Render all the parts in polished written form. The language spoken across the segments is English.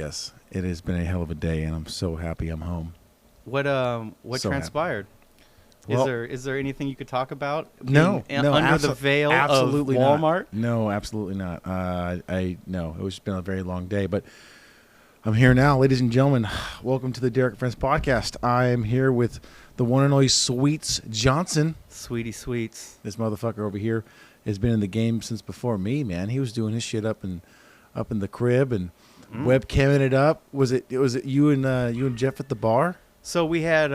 Yes, it has been a hell of a day, and I'm so happy I'm home. What So happy. transpired? Well, Is there anything you could talk about? no, being no, under the veil absolutely of Walmart. not. No, absolutely not. I no, it was been a very long day, but I'm here now, ladies and gentlemen. Welcome to the Derek Friends podcast. I am here with the one and only Sweets Johnson. Sweetie sweets. This motherfucker over here has been in the game since before me. Man, he was doing his shit up in the crib and webcamming it up. Was it you and Jeff at the bar? So we had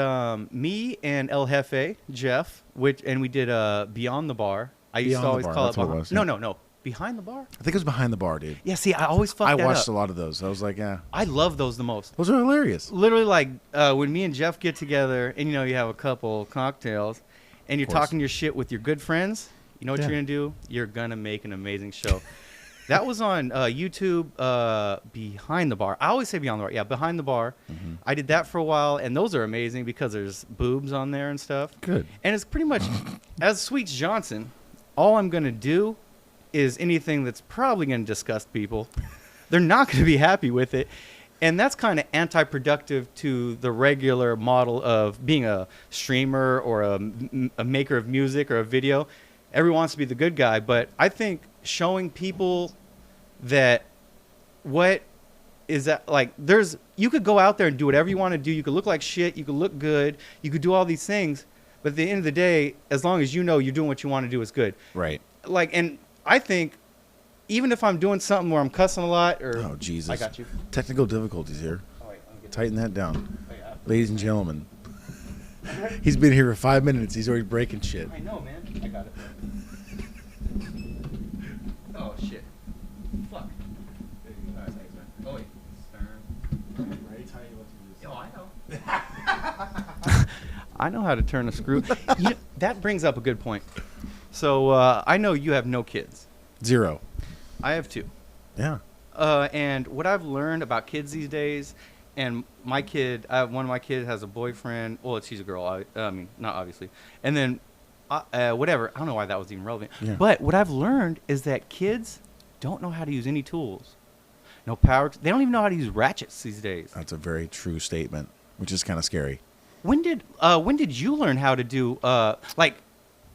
me and El Jefe, Jeff, and we did Beyond the Bar. I used Beyond to the always Bar, call that's it what it behind. was, No, yeah. no, no. Behind the Bar? I think it was behind the bar, dude. Yeah, see, I always fuck I that watched up. a lot of those. I was like, yeah, I love those the most. those are hilarious. Literally, like when me and Jeff get together, and you have a couple cocktails, and you're Of course. talking your shit with your good friends. You know what Yeah. you're gonna do? You're gonna make an amazing show. That was on YouTube. Behind the Bar. I always say Beyond the Bar. Yeah, Behind the Bar. Mm-hmm. I did that for a while, and those are amazing because there's boobs on there and stuff. Good. And it's pretty much, as Sweets Johnson, all I'm gonna do is anything that's probably gonna disgust people. They're not gonna be happy with it. And that's kind of anti-productive to the regular model of being a streamer or a maker of music or a video. Everyone wants to be the good guy, but I think showing people that what is that like you could go out there and do whatever you want to do. You could look like shit. You could look good. You could do all these things. But at the end of the day, as long as you know you're doing what you want to do, is good. Right. And I think even if I'm doing something where I'm cussing a lot or Oh, Jesus. I got you. Technical difficulties here. Oh, wait, let me get Tighten that down. Oh, yeah. Ladies and gentlemen. He's been here for 5 minutes. He's already breaking shit. I know, man. I got it. Oh shit. Fuck. All right, thanks, man. Oh wait. Oh, I know. I know how to turn a screw. That brings up a good point. So I know you have no kids. 0. I have 2. Yeah. And what I've learned about kids these days, and my kid, one of my kids has a boyfriend. Well, she's a girl. I mean, not obviously. And then, whatever. I don't know why that was even relevant. Yeah. But what I've learned is that kids don't know how to use any tools. No power. They don't even know how to use ratchets these days. That's a very true statement, which is kind of scary. When did you learn how to do like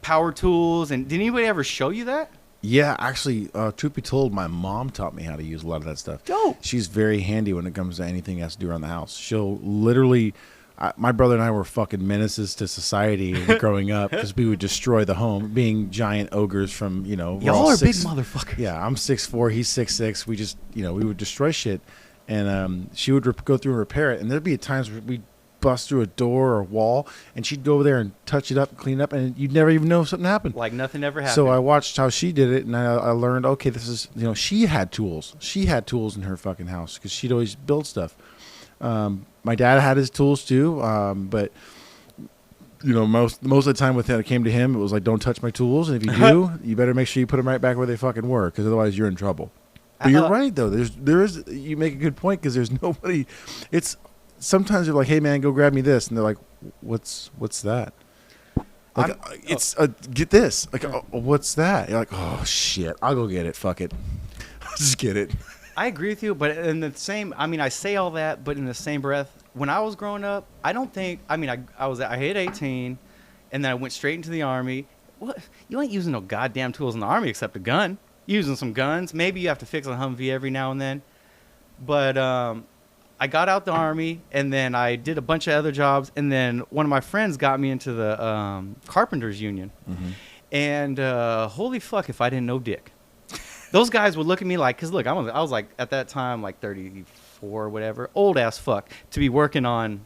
power tools? And did anybody ever show you that? Yeah, actually, truth be told, my mom taught me how to use a lot of that stuff. Dope. She's very handy when it comes to anything that has to do around the house. She'll literally, my brother and I were fucking menaces to society growing up because we would destroy the home, being giant ogres from, we're all Y'all are big six- motherfuckers. Yeah, I'm 6'4", he's 6'6". We just, we would destroy shit. And she would go through and repair it. And there'd be times where we'd bust through a door or a wall, and she'd go over there and touch it up and clean it up, and you'd never even know something happened. Like nothing ever happened. So I watched how she did it, and I learned, okay, this is, she had tools. She had tools in her fucking house because she'd always build stuff. My dad had his tools too, but most of the time when it came to him, it was like, don't touch my tools, and if you do, you better make sure you put them right back where they fucking were, because otherwise you're in trouble. But you're right though. You make a good point because there's nobody. It's sometimes you're like, hey man, go grab me this, and they're like, what's that? Like, get this. Like, what's that? You're like, oh shit, I'll go get it. Fuck it, I'll just get it. I agree with you, but in the same, I say all that, but in the same breath, when I was growing up, I don't think, I hit 18, and then I went straight into the Army. What? You ain't using no goddamn tools in the Army except a gun. You're using some guns. Maybe you have to fix a Humvee every now and then. But I got out the Army, and then I did a bunch of other jobs, and then one of my friends got me into the Carpenters Union. Mm-hmm. And holy fuck if I didn't know dick. Those guys would look at me like, because look, I was like, at that time, like 34 or whatever, old ass fuck, to be working on,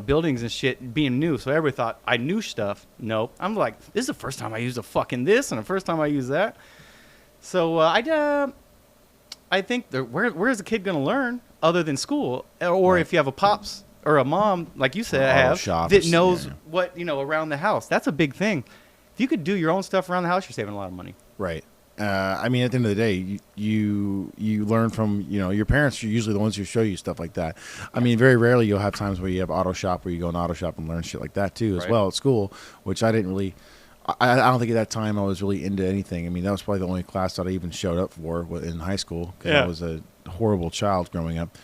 buildings and shit, being new. So everybody thought I knew stuff. No. I'm like, this is the first time I used a fucking this, and the first time I used that. So I think, where is a kid going to learn other than school? Or Right. if you have a pops or a mom, like you said, Or I have, shops, that knows yeah. what, around the house. That's a big thing. If you could do your own stuff around the house, you're saving a lot of money. Right. At the end of the day, you learn from, your parents are usually the ones who show you stuff like that. I mean, very rarely you'll have times where you have auto shop where you go in auto shop and learn shit like that too, as Right. well at school, which I didn't really, I don't think at that time I was really into anything. I mean, that was probably the only class that I even showed up for in high school because Yeah. I was horrible child growing up.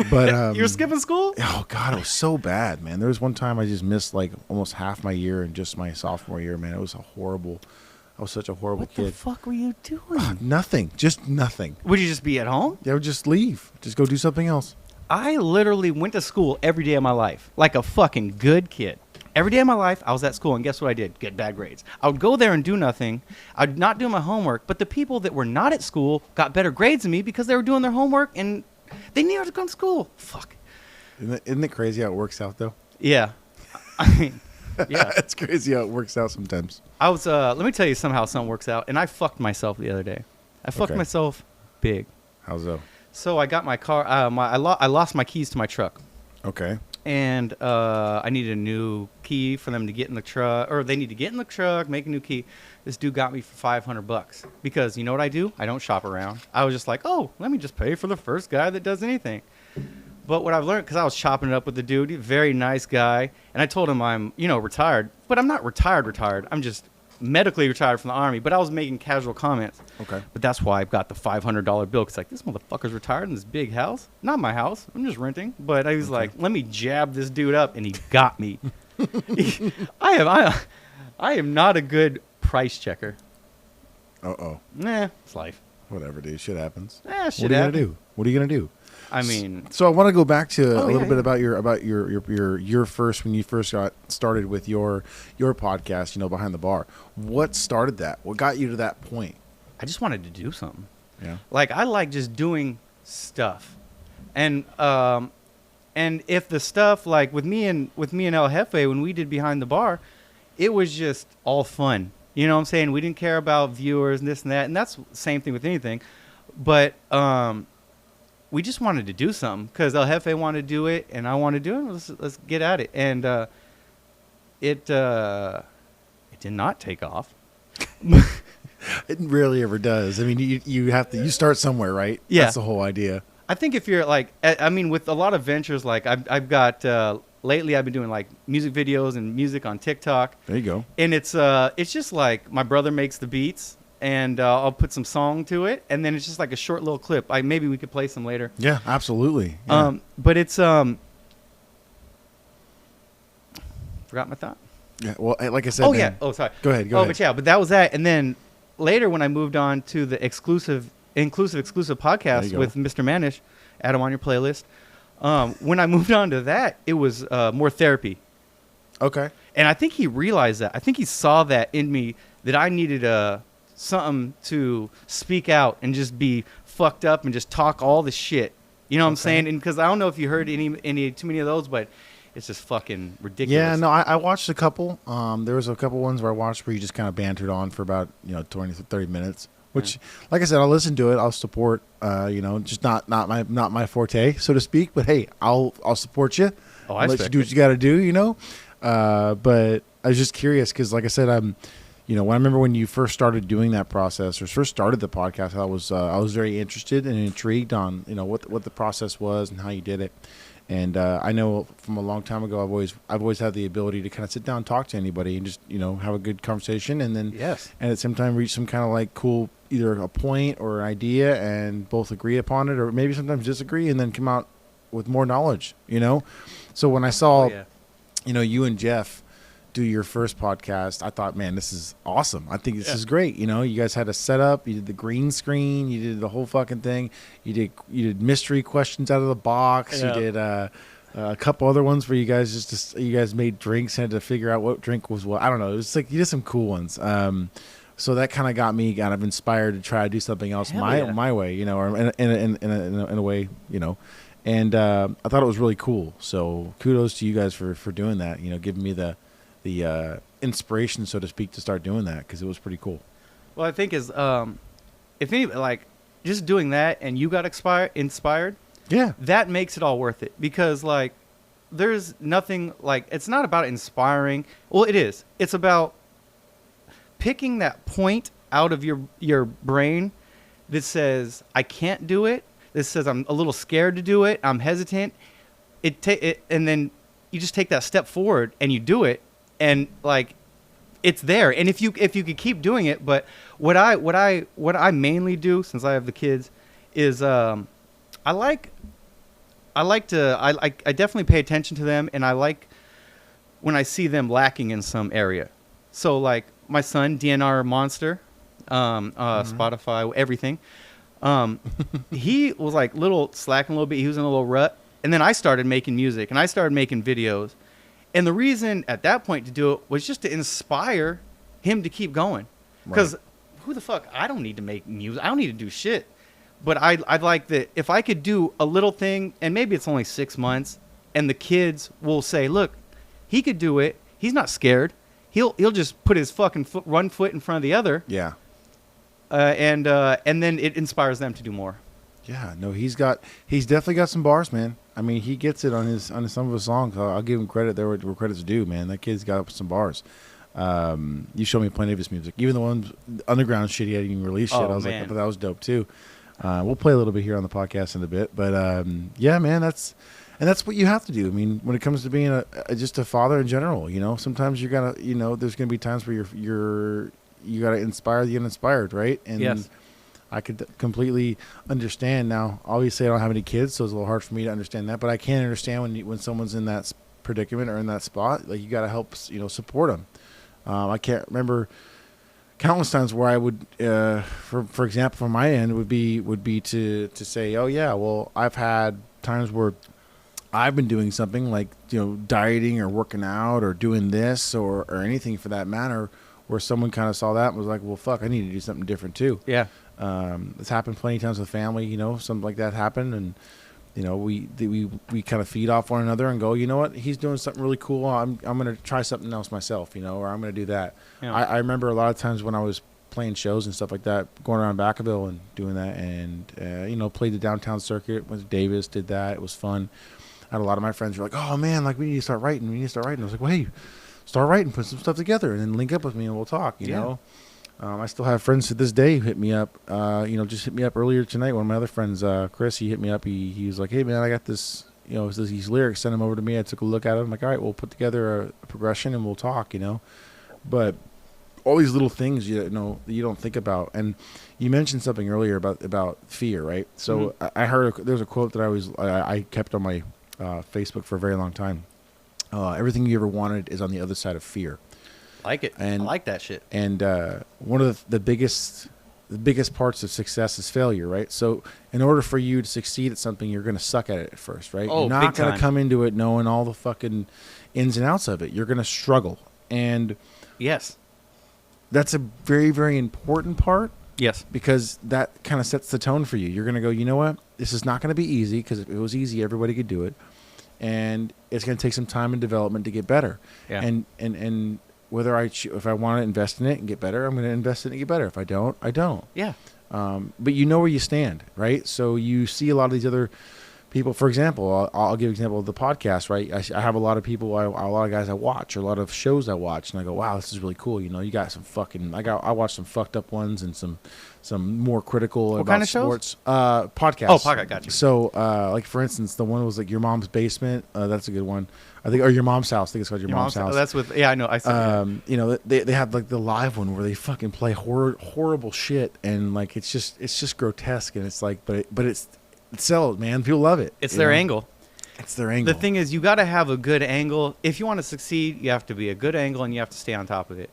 But You were skipping school? oh God, it was so bad, man. There was one time I just missed like almost half my year in just my sophomore year, man. It was I was such a horrible What the kid. fuck were you doing? Nothing, just nothing. Would you just be at home? I would just leave, just go do something else. I literally went to school every day of my life, like a fucking good kid. Every day of my life, I was at school, and guess what I did? Get bad grades. I would go there and do nothing. I'd not do my homework, but the people that were not at school got better grades than me because they were doing their homework, and they needed to come to school. Fuck. Isn't it crazy how it works out, though? Yeah. I mean, yeah. It's crazy how it works out sometimes. I was, let me tell you somehow something works out, and I fucked myself the other day. I fucked Okay. myself big. How's that? So I got my car, I lost my keys to my truck. Okay. And I needed a new key for them to get in the truck, or they need to get in the truck, make a new key. This dude got me for $500 because you know what I do? I don't shop around. I was just like, oh, let me just pay for the first guy that does anything. But what I've learned, because I was chopping it up with the dude, very nice guy, and I told him I'm, retired, but I'm not retired. I'm just medically retired from the Army, but I was making casual comments. Okay. But that's why I've got the $500 bill. Because like, this motherfucker's retired in this big house. Not my house. I'm just renting. But I was like, let me jab this dude up, and he got me. I am not a good price checker. Uh-oh. Nah, it's life. Whatever, dude. Shit happens. Shit What are you gonna do? What are you gonna do? I mean, So I want to go back to Oh, a little yeah, bit yeah. about your first, when you first got started with your podcast, Behind the Bar. What started that? What got you to that point? I just wanted to do something. Yeah. Like, I like just doing stuff. And if the stuff, like with me and El Jefe, when we did Behind the Bar, it was just all fun. You know what I'm saying? We didn't care about viewers and this and that. And that's the same thing with anything. But we just wanted to do something because El Jefe wanted to do it and I wanted to do it. Let's get at it. And it did not take off. It rarely ever does. I mean, you start somewhere, right? Yeah. That's the whole idea. I think if you're like, I mean, with a lot of ventures, like I've got, lately I've been doing like music videos and music on TikTok. There you go. And it's just like my brother makes the beats and I'll put some song to it. And then it's just like a short little clip. Maybe we could play some later. Yeah, absolutely. Yeah. But it's, forgot my thought. Yeah, well, like I said. Oh, man, yeah. Oh, sorry. Go ahead. Go ahead. But yeah, but that was that. And then later when I moved on to the exclusive podcast go. with Mr. Manish, add him on your playlist. When I moved on to that, it was more therapy. Okay. And I think he realized that. I think he saw that in me, that I needed something to speak out and just be fucked up and just talk all the shit. You know what I'm saying? And because I don't know if you heard any too many of those, but it's just fucking ridiculous. Yeah, no, I watched a couple. There was a couple ones where I watched where you just kind of bantered on for about 20 to 30 minutes. Which, like I said, I'll listen to it. I'll support. Just not my forte, so to speak. But hey, I'll support you. Oh, I'll let you do what you got to do. But I was just curious because, like I said, when I remember when you first started doing that process or first started the podcast, I was very interested and intrigued on what the process was and how you did it. And I know from a long time ago, I've always had the ability to kind of sit down and talk to anybody and just have a good conversation and then Yes. and at the same time reach some kind of like cool either a point or an idea and both agree upon it or maybe sometimes disagree and then come out with more knowledge. So when I saw Oh, yeah. you and Jeff do your first podcast, I thought, man, this is awesome. I think this is great. You guys had a setup, you did the green screen, you did the whole fucking thing. You did mystery questions out of the box. Yeah. You did a couple other ones where you guys made drinks and had to figure out what drink was what. I don't know. It was like you did some cool ones. So that kind of got me kind of inspired to try to do something else Hell yeah. my way, or in a way, And I thought it was really cool. So kudos to you guys for doing that. Giving me the inspiration, so to speak, to start doing that because it was pretty coul Well, I think is if any like just doing that and you got inspired, Yeah. that makes it all worth it because like there's nothing like it's not about inspiring. Well, it is. It's about picking that point out of your brain that says I can't do it. That says I'm a little scared to do it. I'm hesitant. And then you just take that step forward and you do it, and like it's there. And if you could keep doing it, but what I mainly do since I have the kids is I definitely pay attention to them, and I like when I see them lacking in some area. So like my son, DNR Monster, Spotify, everything. He was like little slacking a little bit. He was in a little rut, and then I started making music and I started making videos. And the reason at that point to do it was just to inspire him to keep going. Because who the fuck? I don't need to make music. I don't need to do shit. But I'd like that if I could do a little thing, and maybe it's only 6 months, and the kids will say, look, he could do it. He's not scared. He'll just put his fucking one foot in front of the other. Yeah. And then it inspires them to do more. Yeah, no, he's definitely got some bars, man. I mean, he gets it on some of his songs. I'll give him credit there where credit's due, man. That kid's got some bars. You showed me plenty of his music, even the ones underground shit he hadn't even released yet. I was like, I thought that was dope too. We'll play a little bit here on the podcast in a bit, but yeah, man, that's what you have to do. I mean, when it comes to being just a father in general, you know, sometimes you're gonna, you know, there's gonna be times where you gotta inspire the uninspired, right? And yes. I could completely understand. Now, obviously, I don't have any kids, so it's a little hard for me to understand that. But I can understand when someone's in that predicament or in that spot, like you got to help, you know, support them. I can't remember countless times where I would, for example, from my end, would be to say, oh yeah, well, I've had times where I've been doing something like, you know, dieting or working out or doing this or anything for that matter, where someone kind of saw that and was like, well, fuck, I need to do something different too. Yeah. It's happened plenty of times with family, you know, something like that happened. And, you know, we kind of feed off one another and go, you know what, he's doing something really cool. I'm going to try something else myself, you know, or I'm going to do that. Yeah. I remember a lot of times when I was playing shows and stuff like that, going around Vacaville and doing that and, you know, played the downtown circuit with Davis, did that. It was fun. I had a lot of my friends were like, oh man, like we need to start writing. I was like, well, hey, start writing, put some stuff together and then link up with me and we'll talk, you know. I still have friends to this day who hit me up, you know, just hit me up earlier tonight. One of my other friends, Chris, he hit me up. He was like, hey, man, I got this, you know, these lyrics, send them over to me. I took a look at them. I'm like, all right, we'll put together a progression and we'll talk, you know. But all these little things, you know, that you don't think about. And you mentioned something earlier about fear, right? So I heard there's a quote that I kept on my Facebook for a very long time. Everything you ever wanted is on the other side of fear. Like it. And I like that shit. And one of the biggest parts of success is failure, right? So in order for you to succeed at something, you're going to suck at it at first, right? Oh, you're not going to come into it knowing all the fucking ins and outs of it. You're going to struggle. And yes, that's a very, very important part. Yes. Because that kind of sets the tone for you. You're going to go, you know what? This is not going to be easy, because if it was easy, everybody could do it. And it's going to take some time and development to get better. Yeah. And whether if I want to invest in it and get better, I'm going to invest in it and get better. If I don't, I don't. Yeah. But you know where you stand, right? So you see a lot of these other people. For example, I'll give an example of the podcast, right? I have a lot of people, a lot of guys I watch, or a lot of shows I watch, and I go, wow, this is really cool. You know, you got some fucking, I watch some fucked up ones and some more critical what about kind of sports. Shows? Podcasts. Oh, podcast, got you. So, like for instance, the one was like Your Mom's Basement. That's a good one. I think, or Your Mom's House. I think it's called Your Mom's House. Oh, that's with, yeah, I know. I saw you know, they have like the live one where they fucking play horrible shit, and like it's just grotesque, and it's like, but it's sells, man. People love it. It's their angle. It's their angle. The thing is, you got to have a good angle. If you want to succeed, you have to be a good angle, and you have to stay on top of it.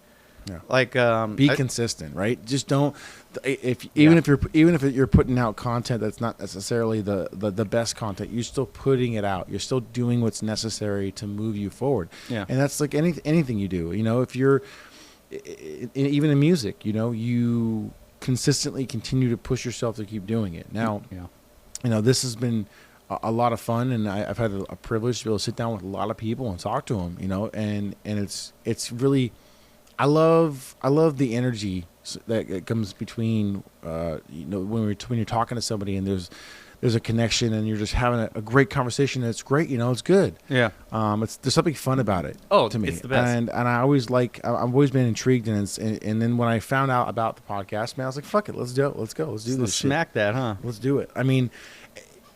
Yeah. Like be consistent, right? Just don't. Even if you're putting out content that's not necessarily the best content, you're still putting it out. You're still doing what's necessary to move you forward. Yeah. And that's like anything you do. You know, if you're even in music, you know, you consistently continue to push yourself to keep doing it. Now, you know, this has been a lot of fun, and I've had a privilege to be able to sit down with a lot of people and talk to them. You know, and it's really. I love the energy that comes between, you know, when you're talking to somebody and there's a connection and you're just having a great conversation. And it's great, you know, it's good. Yeah. There's something fun about it. Oh, to me, it's the best. And I always I've always been intrigued, and then when I found out about the podcast, man, I was like, fuck it, let's do it, let's go, let's do this. Smack shit. That, huh? Let's do it. I mean,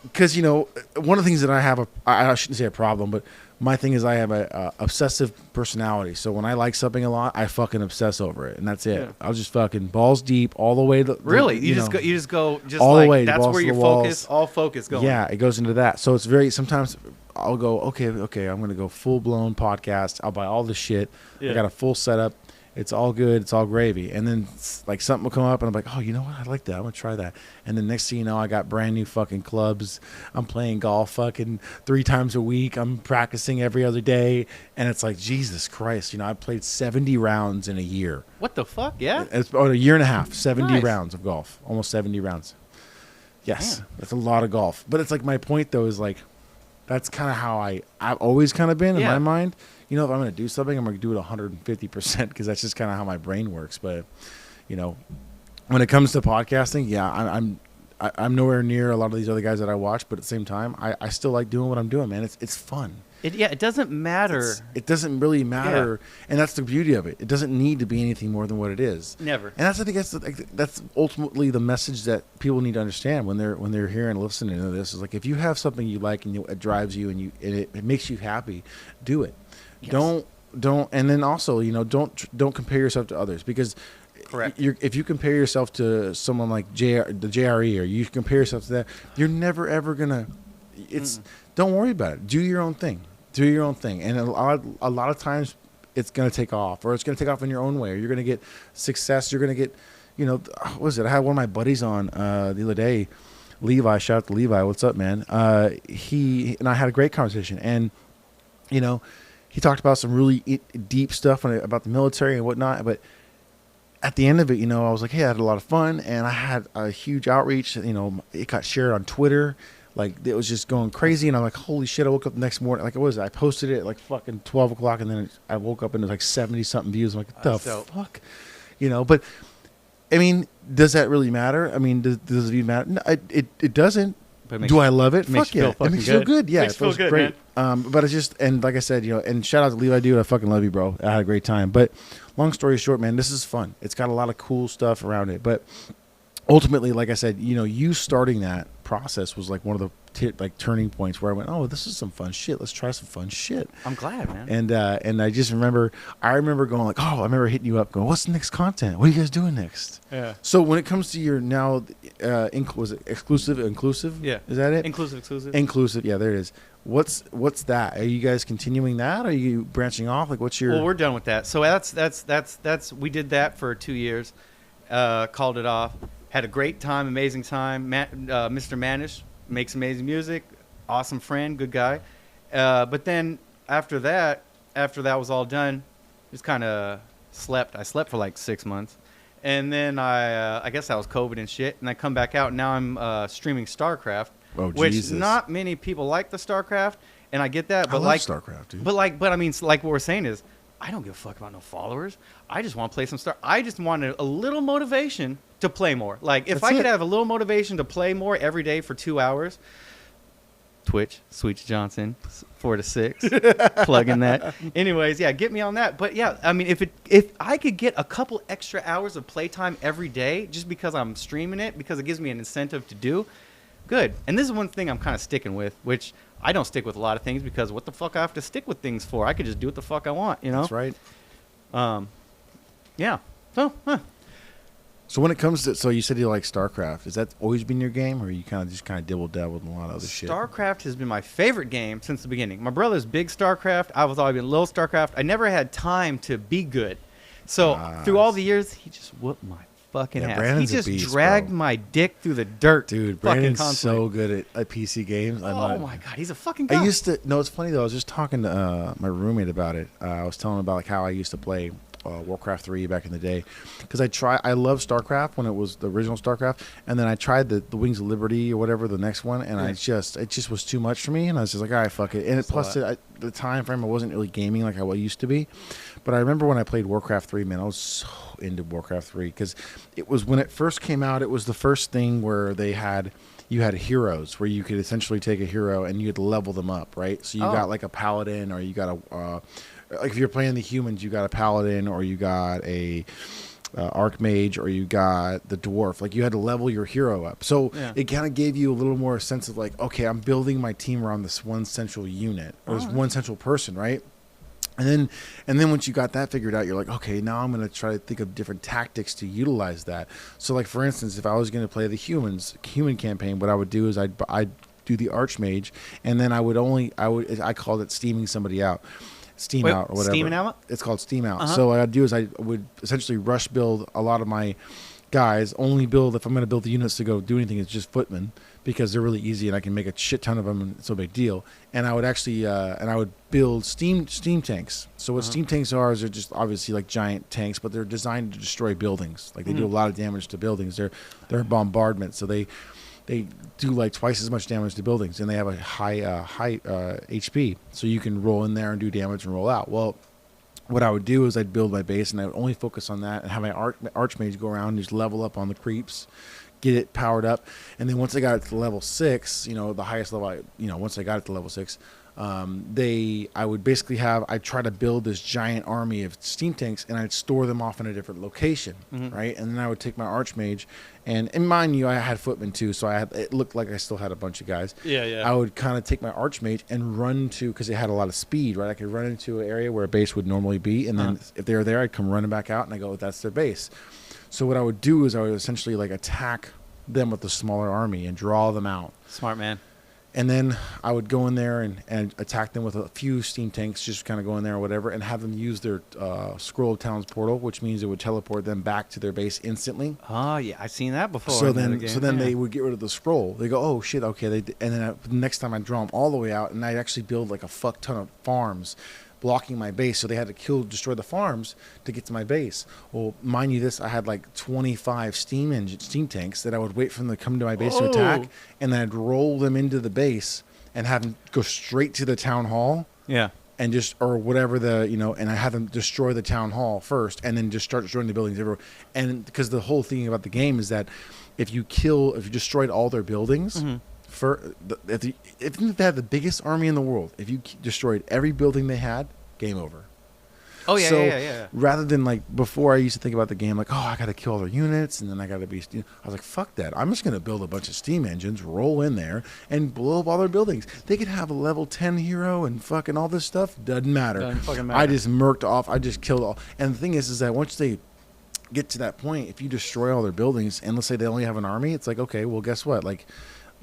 because one of the things that I have I shouldn't say a problem, but my thing is I have a obsessive personality. So when I like something a lot, I fucking obsess over it, and that's it. Yeah. I'll just fucking balls deep all the way. Really, you just go all like the way, that's balls where to your the walls. focus, all focus going. Yeah, it goes into that. So it's very sometimes I'll go okay, I'm gonna go full blown podcast. I'll buy all the shit. Yeah. I got a full setup. It's all good. It's all gravy. And then like something will come up, and I'm like, oh, you know what? I like that. I'm gonna try that. And then next thing you know, I got brand new fucking clubs. I'm playing golf fucking 3 times a week. I'm practicing every other day, and it's like Jesus Christ. I played 70 rounds in a year. What the fuck? Yeah. It's about a year and a half. 70 Nice. rounds of golf. Almost 70 rounds. Yes, Damn. that's a lot of golf. But it's like my point though is like that's kind of how I've always kind of been in Yeah. my mind. If I'm going to do something, I'm going to do it 150% because that's just kind of how my brain works. But when it comes to podcasting, yeah, I'm nowhere near a lot of these other guys that I watch. But at the same time, I still like doing what I'm doing, man. It's fun. It doesn't matter. It doesn't really matter, and that's the beauty of it. It doesn't need to be anything more than what it is. Never. And I think that's ultimately the message that people need to understand when they're hearing and listening to this. Is like if you have something you like and it drives you and it makes you happy, do it. Yes. Don't, and then also don't compare yourself to others because. Correct. If you compare yourself to someone like the JRE or you compare yourself to that, you're never ever gonna. Don't worry about it. Do your own thing. Do your own thing, and a lot of times it's going to take off, or it's going to take off in your own way. Or you're going to get success. You're going to get, what was it? I had one of my buddies on the other day, Levi. Shout out to Levi. What's up, man? He and I had a great conversation, and he talked about some really deep stuff about the military and whatnot. But at the end of it, I was like, hey, I had a lot of fun, and I had a huge outreach. It got shared on Twitter. Like, it was just going crazy, and I'm like, holy shit, I woke up the next morning. Like, I posted it at like fucking 12 o'clock, and then I woke up and it was like 70-something views. I'm like, what the fuck? But, I mean, does that really matter? I mean, does it even matter? No, it doesn't. Do I love it? Fuck yeah. It makes you feel good. Yeah, it feels great. But it's just, and like I said, and shout out to Levi, dude, I fucking love you, bro. I had a great time. But long story short, man, this is fun. It's got a lot of cool stuff around it. But ultimately, like I said, you starting that process was like one of the turning points where I went, oh, this is some fun shit. Let's try some fun shit. I'm glad, man. And I just remember going like, oh, I remember hitting you up going, what's the next content? What are you guys doing next? Yeah. So when it comes to your now, was it exclusive, inclusive? Yeah. Is that it? Inclusive. Yeah, there it is. What's that? Are you guys continuing that? Are you branching off? Like, what's your? Well, we're done with that. So that's we did that for 2 years, called it off. Had a great time, amazing time. Mr. Manish makes amazing music, awesome friend, good guy. But then after that was all done, just kind of slept. I slept for like 6 months, and then I guess that was COVID and shit. And I come back out, and now I'm streaming StarCraft, which not many people like the StarCraft, and I get that. But I love StarCraft, dude. But I mean, like what we're saying is, I don't give a fuck about no followers. I just want to play some Star. I just wanted a little motivation to play more. Like, if I could have a little motivation to play more every day for 2 hours, Twitch, Sweet Johnson, 4 to 6, plug in that. Anyways, yeah, get me on that. But yeah, I mean, if I could get a couple extra hours of playtime every day just because I'm streaming it, because it gives me an incentive to do, good. And this is one thing I'm kind of sticking with, which I don't stick with a lot of things because what the fuck I have to stick with things for? I could just do what the fuck I want, That's right. Yeah. So, So when it comes to, so you said you like StarCraft. Has that always been your game, or you kind of dibble-dabbled in a lot of other shit? StarCraft has been my favorite game since the beginning. My brother's big StarCraft. I was always been little StarCraft. I never had time to be good. So through all the years, he just whooped my fucking ass. Brandon's he just a beast, dragged bro. my dick through the dirt. Dude, fucking Brandon's constantly. so good at PC games. Oh my god, he's a fucking guy. I used to. No, it's funny though. I was just talking to my roommate about it. I was telling him about like how I used to play Warcraft 3 back in the day, because I loved StarCraft when it was the original StarCraft, and then I tried the Wings of Liberty or whatever, the next one, and it just was too much for me, and I was just like, all right, fuck it. And the time frame, I wasn't really gaming like I used to be, but I remember when I played Warcraft 3, man, I was so into Warcraft 3 because it was when it first came out. It was the first thing where you had heroes where you could essentially take a hero and you'd level them up, right? So you got like a paladin, or you got a like if you're playing the humans, you got a paladin, or you got a Archmage or you got the Dwarf. Like you had to level your hero up. So Yeah. it kind of gave you a little more sense of like, okay, I'm building my team around this one central unit or this one central person, right? And then once you got that figured out, you're like, okay, now I'm going to try to think of different tactics to utilize that. So like, for instance, if I was going to play the human campaign, what I would do is I'd do the Archmage, and then I called it steaming somebody out. Steam out or whatever. Steaming out? It's called steam out. Uh-huh. So what I'd do is I would essentially rush build a lot of my guys. Only build if I'm going to build the units to go do anything. It's just footmen because they're really easy and I can make a shit ton of them and it's no big deal. And I would actually I would build steam tanks. So what steam tanks are is they're just obviously like giant tanks, but they're designed to destroy buildings. Like they do a lot of damage to buildings. They're bombardment, so they do like twice as much damage to buildings, and they have a high HP, so you can roll in there and do damage and roll out. Well, what I would do is I'd build my base, and I would only focus on that, and have my Archmage go around and just level up on the creeps, get it powered up, and then once I got it to level 6, the highest level, once I got it to level 6, I would basically I'd try to build this giant army of steam tanks, and I'd store them off in a different location, right? And then I would take my Archmage, and mind you, I had footmen too, so it looked like I still had a bunch of guys. Yeah. I would kind of take my Archmage and run because it had a lot of speed, right? I could run into an area where a base would normally be, and then if they were there, I'd come running back out, and I go, that's their base. So what I would do is I would essentially like attack them with a smaller army and draw them out. Smart man. And then I would go in there and attack them with a few steam tanks, just kind of go in there or whatever, and have them use their Scroll of Towns portal, which means it would teleport them back to their base instantly. Oh yeah, I've seen that before. So then they would get rid of the scroll. They go, oh shit, okay. And then next time I draw them all the way out, and I'd actually build like a fuck ton of farms blocking my base, so they had to destroy the farms to get to my base. Well, mind you this, I had like 25 steam tanks that I would wait for them to come to my base to attack, and then I'd roll them into the base and have them go straight to the town hall. Yeah. And or whatever and I have them destroy the town hall first, and then just start destroying the buildings everywhere. And because the whole thing about the game is that if you destroyed all their buildings, if they had the biggest army in the world, if you destroyed every building they had, game over. Oh yeah, so yeah. Rather than like before, I used to think about the game like, oh, I got to kill all their units, and then I got to be. I was like, fuck that. I'm just gonna build a bunch of steam engines, roll in there, and blow up all their buildings. They could have a level 10 hero and fucking all this stuff. Doesn't matter. Doesn't fucking matter. I just murked off. I just killed all. And the thing is that once they get to that point, if you destroy all their buildings, and let's say they only have an army, it's like, okay, well, guess what? Like,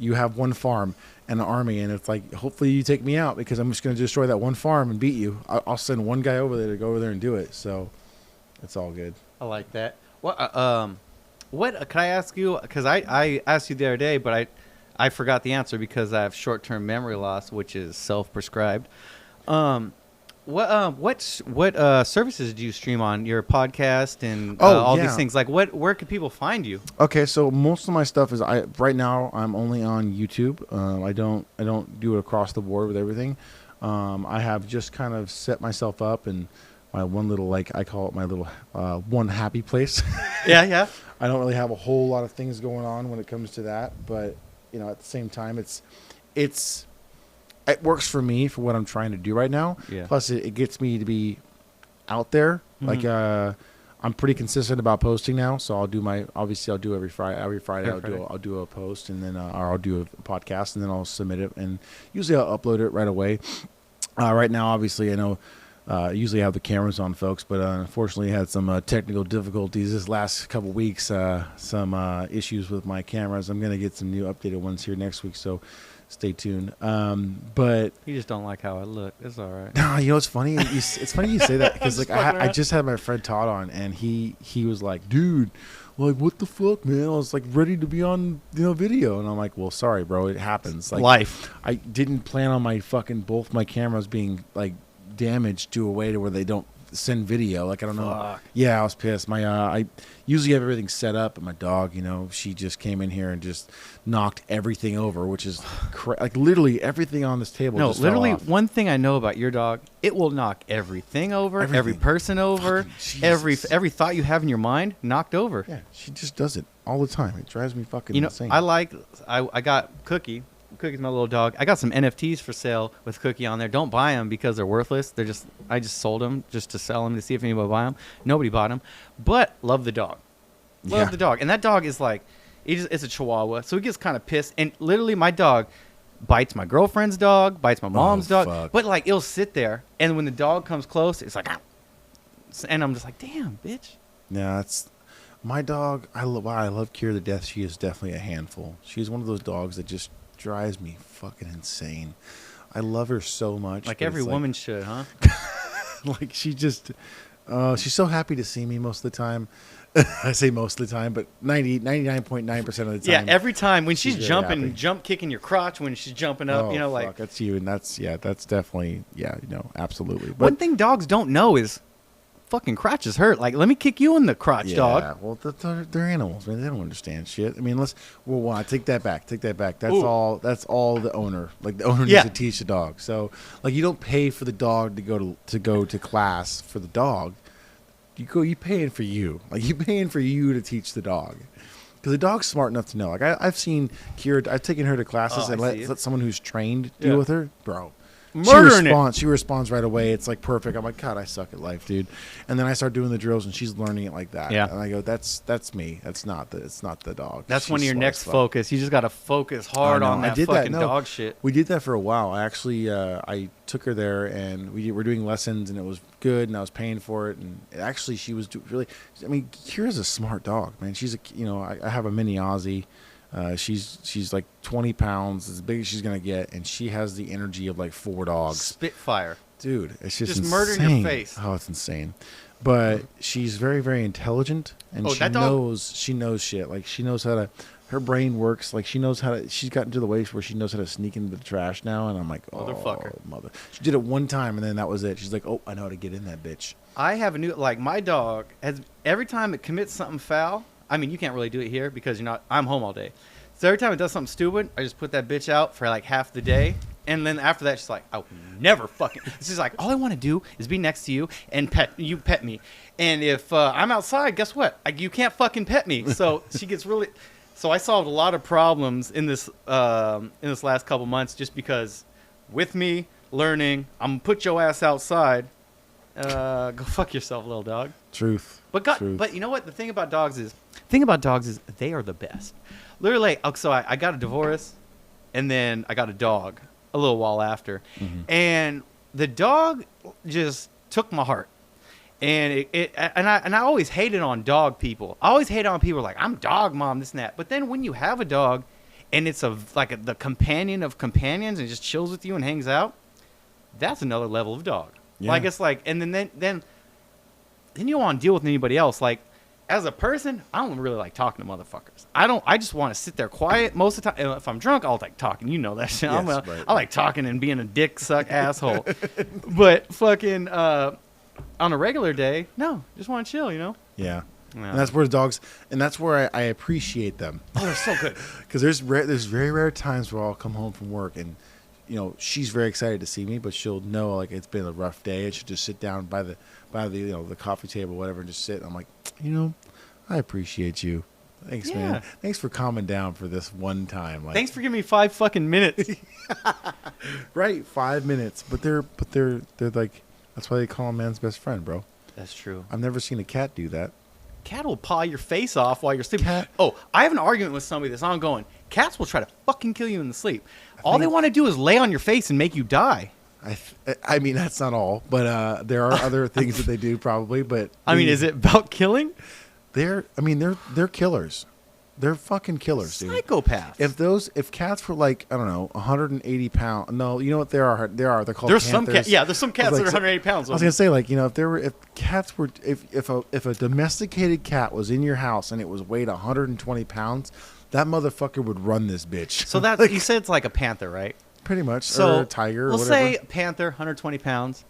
you have one farm and an army, and it's like, hopefully you take me out because I'm just going to destroy that one farm and beat you. I'll send one guy over there to go over there and do it. So it's all good. I like that. What can I ask you? Because I asked you the other day, but I forgot the answer because I have short-term memory loss, which is self-prescribed. What services do you stream on your podcast and all these things? Like, where can people find you? Okay, so most of my stuff is right now I'm only on YouTube. I don't do it across the board with everything. I have just kind of set myself up and my one little, like I call it my little one happy place. Yeah. I don't really have a whole lot of things going on when it comes to that, but at the same time, it works for me for what I'm trying to do right now. Yeah. Plus, it gets me to be out there. Like, I'm pretty consistent about posting now, so I'll do every Friday. I'll do a post, and then or I'll do a podcast, and then I'll submit it, and usually I'll upload it right away. Right now, obviously, I know. Usually I have the cameras on, folks, but unfortunately I had some technical difficulties this last couple weeks. Some issues with my cameras. I'm going to get some new updated ones here next week, so stay tuned. But You just don't like how I look. It's all right. no, it's funny. It's funny you say that because like I just had my friend Todd on, and he was like, dude, like what the fuck, man? I was like ready to be on video, and I'm like, well, sorry, bro, it happens. Like Life. I didn't plan on both my cameras being like damaged to a way to where they don't send video. Like I don't know. Fuck. Yeah, I was pissed. My I usually have everything set up, but my dog, she just came in here and just knocked everything over, which is like literally everything on this table. No, just literally fell off. one thing I know about your dog, it will knock everything over, every Everything. person over, Fucking every Jesus. thought you have in your mind knocked over. Yeah, she just does it all the time. It drives me fucking insane. I got Cookie. Cookie's my little dog. I got some NFTs for sale with Cookie on there. Don't buy them because they're worthless. I just sold them just to sell them to see if anybody would buy them. Nobody bought them, but love the dog. Love the dog. And that dog is like, it's a Chihuahua, so he gets kind of pissed. And literally, my dog bites my girlfriend's dog, bites my mom's dog. Fuck. But like, it'll sit there, and when the dog comes close, it's like, "Ow." And I'm just like, damn, bitch. Yeah, that's my dog. I love Kira to death. She is definitely a handful. She's one of those dogs that just drives me fucking insane. I love her so much. Like but every it's woman should, huh? like she just, she's so happy to see me most of the time. I say most of the time, but 99.9% of the Yeah, time. every time when she's very jumping, happy. jump kicking your crotch when she's jumping up, Oh, you know, fuck, like that's you, and that's definitely absolutely. But one thing dogs don't know is fucking crotches hurt. Like, let me kick you in the crotch, yeah, dog. well, they're animals, man. They don't understand shit. I mean, I take that back. That's Ooh. all. That's all the owner. Like the owner Yeah. needs to teach the dog. So, like, you don't pay for the dog to go to class for the dog. You paying for you. Like, you paying for you to teach the dog. Because the dog's smart enough to know. Like, I've seen Kira. I've taken her to classes Oh, and I see it. let someone who's trained deal Yeah. with her, bro. Murdering it. She responds right away. It's like perfect. I'm like, God, I suck at life, dude. And then I start doing the drills, and she's learning it like that. Yeah. And I go, that's me. It's not the dog. That's She's one of your slow next as fuck. focus. You just got to focus hard I know. on I that did that. fucking No. dog shit. We did that for a while. I actually, I took her there, and we were doing lessons, and it was good, and I was paying for it. And actually, she was really. I mean, Kira's a smart dog, man. She's I have a mini Aussie. She's like 20 pounds, as big as she's gonna get, and she has the energy of like 4 dogs. Spitfire. Dude, it's just Just insane. murder in your face. Oh, it's insane. But she's very, very intelligent, and Oh, she that dog- knows shit. Like, she knows how to. Her brain works. Like, she knows how to. She's gotten to the ways where she knows how to sneak into the trash now, and I'm like, oh, Motherfucker. mother. She did it one time, and then that was it. She's like, oh, I know how to get in that bitch. I have a new, like, my dog has, every time it commits something foul, I mean, you can't really do it here because I'm home all day. So every time it does something stupid, I just put that bitch out for like half the day. And then after that, she's like, I will never fucking. She's like, all I want to do is be next to you and pet me. And if I'm outside, guess what? You can't fucking pet me. So she gets really. So I solved a lot of problems in this last couple months just because with me learning, I'm gonna put your ass outside. Go fuck yourself, little dog. Truth. But but you know what? The thing about dogs is they are the best. Literally, so I got a divorce, and then I got a dog a little while after, and the dog just took my heart. And I always hated on dog people. I always hated on people like, I'm dog mom, this and that. But then when you have a dog, and it's the companion of companions, and it just chills with you and hangs out, that's another level of dog. Yeah. Like, it's like, and then you don't want to deal with anybody else. Like, as a person, I don't really like talking to motherfuckers. I just want to sit there quiet most of the time. If I'm drunk, I'll like talking. You know that shit. Yes, I right. like talking and being a dick suck asshole. But fucking on a regular day, no, just want to chill. You know. Yeah. No. And that's where the dogs, and that's where I appreciate them. Oh, they're so good. Because there's very rare times where I'll come home from work and, she's very excited to see me, but she'll know like it's been a rough day, and she'll just sit down by the the coffee table, whatever, and just sit. And I'm like, I appreciate you. Thanks, Yeah. man. Thanks for calming down for this one time. Like, Thanks for giving me 5 fucking minutes. right, 5 minutes, but they're like, that's why they call a man's best friend, bro. That's true. I've never seen a cat do that. Cat will paw your face off while you're sleeping. Cat- Oh, I have an argument with somebody that's ongoing. Cats will try to fucking kill you in the sleep. All they want to do is lay on your face and make you die. I mean, that's not all, but there are other things that they do probably. But I mean, is it about killing? They're killers. They're fucking killers, dude. Psychopaths. If cats were like, I don't know, 180 pounds. No, you know what? They're called. There's some panthers. cats. Yeah, there's some cats that are 180 pounds. I was gonna say, like, if a domesticated cat was in your house and it was weighed 120 pounds, that motherfucker would run this bitch. So that you said it's like a panther, right? Pretty much. So or a tiger. Or we'll whatever. say panther, 120 pounds.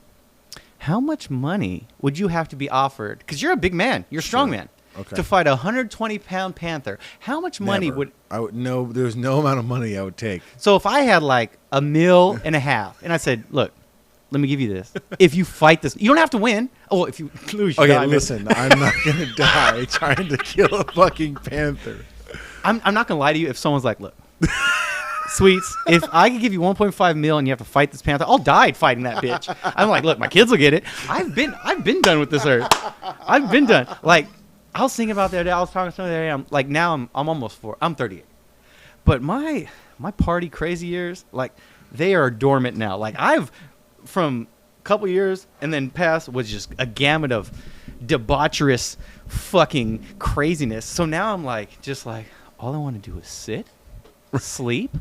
How much money would you have to be offered? Because you're a big man, you're a strong man. Okay. To fight a 120-pound panther, how much money Never. would? I would no. There's no amount of money I would take. So if I had like $1.5 million, and I said, look, let me give you this. If you fight this, you don't have to win. Oh, if you lose, you Okay, die. listen. I'm not gonna die trying to kill a fucking panther. I'm not gonna lie to you. If someone's like, look, Sweets, if I could give you 1.5 mil and you have to fight this panther, I'll die fighting that bitch. I'm like, look, my kids will get it. I've been done with this earth. I've been done. Like, I was thinking about the other day. I was talking to somebody the other day. I'm like, now I'm almost 4. I'm 38. But my party crazy years, like, they are dormant now. Like, I've, from a couple years and then past, was just a gamut of debaucherous fucking craziness. So now I'm like, just like, all I want to do is sit, sleep,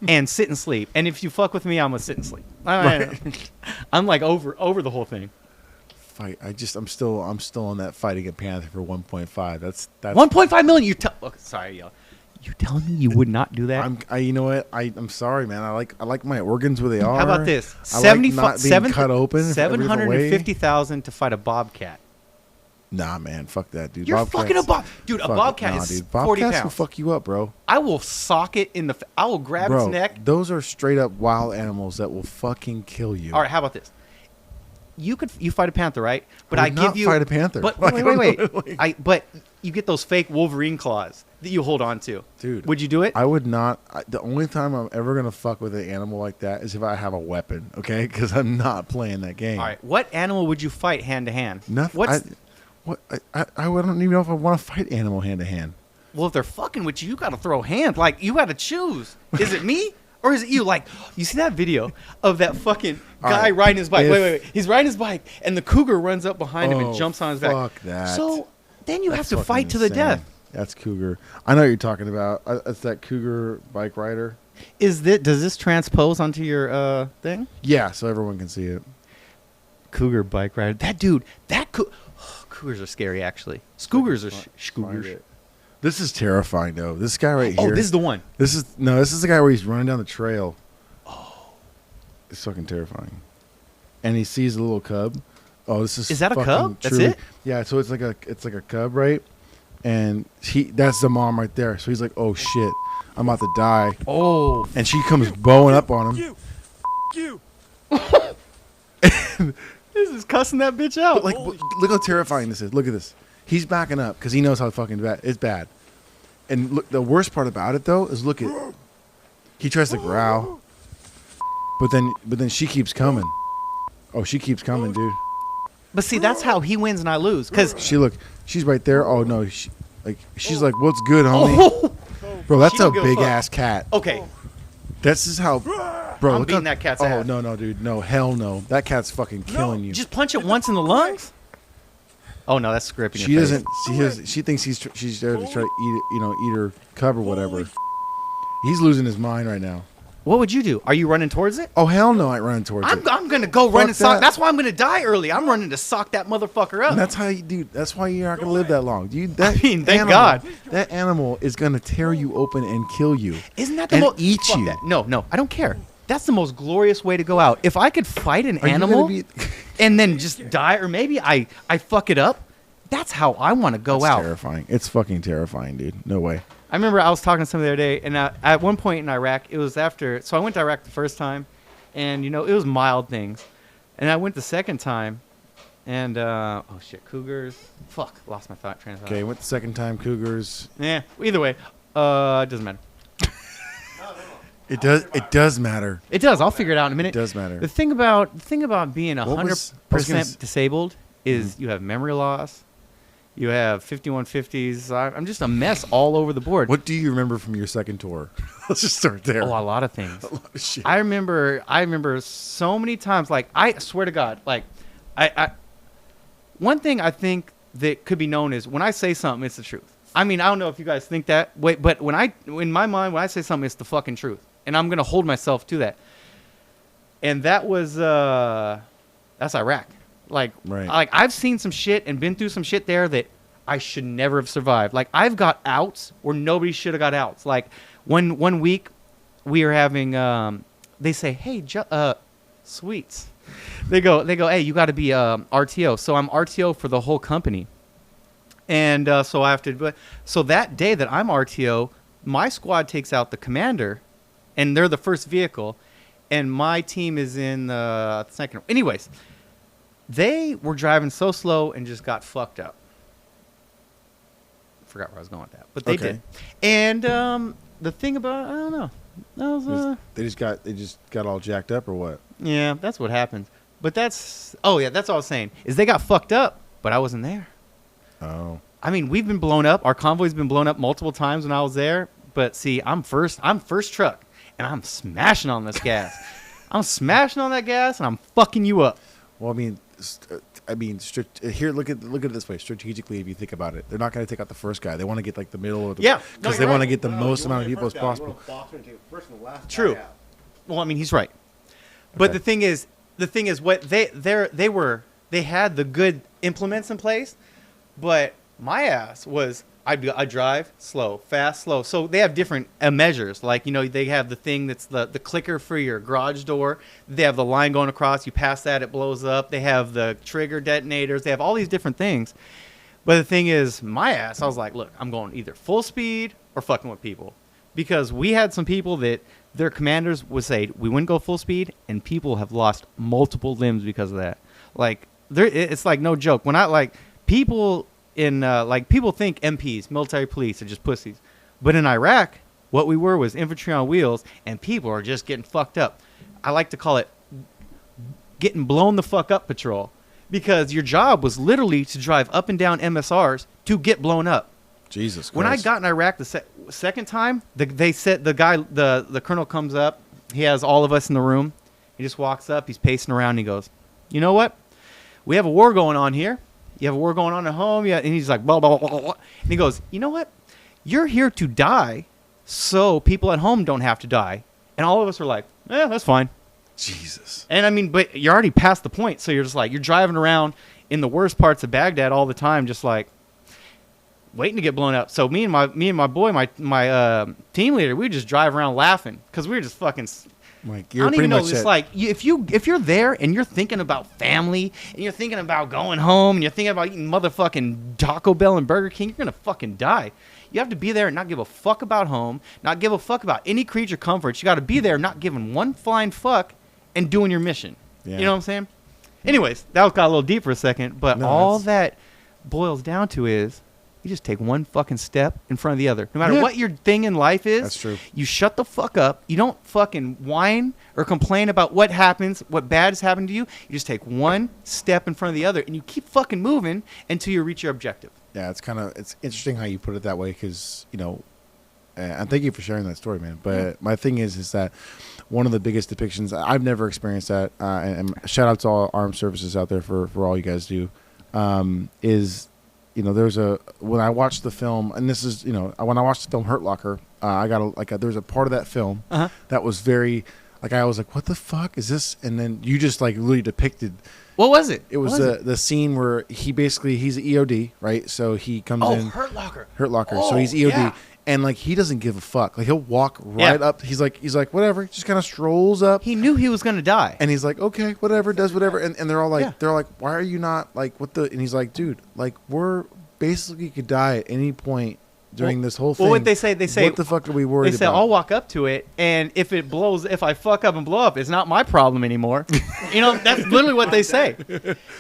and sit and sleep. And if you fuck with me, I'm gonna sit and sleep. I'm like over the whole thing. Fight. I'm still on that fighting a panther for 1.5. That's 1.5 million. Sorry, y'all. You telling me you would not do that? You know what? I'm sorry, man. I like my organs where they are. How about this? I like not being cut open. 750,000 to fight a bobcat. Nah, man. Fuck that, dude. You're Bobcats, fucking a dude. A bobcat is dude. 40 Bobcats pounds. will fuck you up, bro. I will sock it in the. I will grab its neck. Those are straight up wild animals that will fucking kill you. All right, how about this? You fight a panther, right? But I give you fight a panther. But wait. But you get those fake Wolverine claws that you hold on to, dude. Would you do it? I would not. The only time I'm ever gonna fuck with an animal like that is if I have a weapon, okay? Because I'm not playing that game. All right, what animal would you fight hand to hand? Nothing. I don't even know if I want to fight animal hand to hand. Well, if they're fucking with you, you got to throw hands. Like, you got to choose. Is it me or is it you? Like, you see that video of that fucking guy riding his bike? Wait. He's riding his bike, and the cougar runs up behind him and jumps on his back. Fuck that. So then you have to fight to the death. That's cougar. I know what you're talking about. It's that cougar bike rider. Does this transpose onto your thing? Yeah, so everyone can see it. Cougar bike rider. That dude. Cougars are scary, actually. Cougars are cougars. This is terrifying, though. This guy right here. Oh, this is the one. This is the guy where he's running down the trail. Oh, it's fucking terrifying. And he sees a little cub. Oh, this is. Is that a cub? That's it? Yeah. So it's like a cub, right? And that's the mom right there. So he's like, oh shit, I'm about to die. Oh. And she comes bowing up on him. You. This is cussing that bitch out. But look how terrifying this is. Look at this. He's backing up because he knows how fucking bad it's bad. And look, the worst part about it though is look at. He tries to growl, but then she keeps coming. Oh, she keeps coming, dude. But see, that's how he wins and I lose. Cause she's right there. Oh no, she's like, what's good, homie? Bro, that's a big ass cat. Okay. This is how. Bro, I'm beating that cat's ass. Oh no, dude, no, hell no. That cat's fucking killing you. Just punch it once in the lungs. Oh no, that's scraping. She doesn't. She thinks she's there to try to eat her cub or whatever. He's losing his mind right now. What would you do? Are you running towards it? Oh hell no, I ain't running towards it. I'm gonna go run and sock. That's why I'm gonna die early. I'm running to sock that motherfucker up. And that's how you do. That's why you're not gonna live that long. Thank God. That animal is gonna tear you open and kill you. Isn't that the most? Eat you? That. No, I don't care. That's the most glorious way to go out. If I could fight an animal and then just die, or maybe I fuck it up, that's how I want to go out. It's terrifying. It's fucking terrifying, dude. No way. I remember I was talking to somebody the other day, and at one point in Iraq, it was after. So I went to Iraq the first time, and it was mild things, and I went the second time, and oh shit, cougars. Fuck, lost my train of thought. Okay, went the second time, cougars. Yeah. Either way, it doesn't matter. It does. It does matter. It does. I'll figure it out in a minute. It does matter. The thing about being 100% disabled is you have memory loss. You have 5150s. I'm just a mess all over the board. What do you remember from your second tour? Let's just start there. Oh, a lot of things. A lot of shit. I remember so many times. Like, I swear to God, like, one thing I think that could be known is when I say something, it's the truth. I mean, I don't know if you guys think that, but in my mind, when I say something, it's the fucking truth. And I'm going to hold myself to that. And that was, that's Iraq. Like, right. Like, I've seen some shit and been through some shit there that I should never have survived. Like, I've got outs where nobody should have got outs. Like, one week we were having, they say, hey, Sweets. They go, hey, you got to be RTO. So I'm RTO for the whole company. And so I have to, so that day that I'm RTO, my squad takes out the commander. And they're the first vehicle, and my team is in the second. Anyways, they were driving so slow and just got fucked up. Forgot where I was going with that, but they did. And the thing about, I don't know. That was, They just got all jacked up or what? yeah, that's what happens. But that's all I was saying is they got fucked up, but I wasn't there. Oh, I mean, we've been blown up. Our convoy's been blown up multiple times when I was there. But see, I'm first truck, and I'm smashing on this gas. I'm smashing on that gas, and I'm fucking you up. well, here, look at it this way. Strategically, if you think about it, they're not going to take out the first guy. They want to get like the middle of the, Yeah, no, because you're they want to right. get the most amount of people as possible. True. Well, I mean, he's right. But Okay. the thing is, what they had the good implements in place, but my ass was I drive slow, fast, slow. So they have different measures. Like, you know, they have the thing that's the clicker for your garage door. They have the line going across. You pass that, it blows up. They have the trigger detonators. They have all these different things. But the thing is, my ass, I was like, look, I'm going either full speed or fucking with people. Because we had some people that their commanders would say, we wouldn't go full speed, and people have lost multiple limbs because of that. Like, it's like no joke. When I, like, people people think MPs, military police, are just pussies. But in Iraq, what we were was infantry on wheels, and people are just getting fucked up. I like to call it getting blown the fuck up patrol. Because your job was literally to drive up and down MSRs to get blown up. Jesus Christ. When I got in Iraq the second time, they said the colonel comes up. He has all of us in the room. He just walks up. He's pacing around. And he goes, you know what? We have a war going on here. You have a war going on at home. Yeah. And he's like, blah, blah, blah, blah, blah. And he goes, you know what? You're here to die so people at home don't have to die. And all of us are like, that's fine. Jesus. And I mean, but you're already past the point. So you're just like, you're driving around in the worst parts of Baghdad all the time, just like waiting to get blown up. So me and my boy, my team leader, we just drive around laughing because we were just fucking. Like, I you're don't pretty even know. much It's at, like if you're there and you're thinking about family and you're thinking about going home and you're thinking about eating motherfucking Taco Bell and Burger King, you're gonna fucking die. You have to be there and not give a fuck about home, not give a fuck about any creature comforts. You got to be there, not giving one flying fuck, and doing your mission. Yeah. You know what I'm saying? Anyways, that got a little deep for a second, but No, all that's- that boils down to is you just take one fucking step in front of the other. No matter Yeah. what your thing in life is, That's true. you shut the fuck up. You don't fucking whine or complain about what happens, what bad has happened to you. You just take one step in front of the other, and you keep fucking moving until you reach your objective. Yeah, it's interesting how you put it that way because, you know, and thank you for sharing that story, man. But my thing is that one of the biggest depictions, I've never experienced that, and shout out to all armed services out there for all you guys do, is, you know, when I watched the film, and this is, you know, when I watched the film Hurt Locker, I got there's a part of that film Uh-huh. that was very, like, I was like, what the fuck is this? And then you just like really depicted. What was it? It was the scene where he's an EOD, right? So he comes in. Hurt Locker. Hurt Locker. So Oh, he's EOD, yeah. and like he doesn't give a fuck. Like he'll walk right Yeah. up. He's like whatever. Just kind of strolls up, He knew he was gonna die. and he's like, okay, whatever, does whatever. And they're all like, Yeah. why are you not like what the? And he's like, dude, like we're basically could die at any point during this whole thing. Well, what they say, what the fuck are we worried They say about? I'll walk up to it, and if I fuck up and blow up, it's not my problem anymore. You know, that's literally what they say.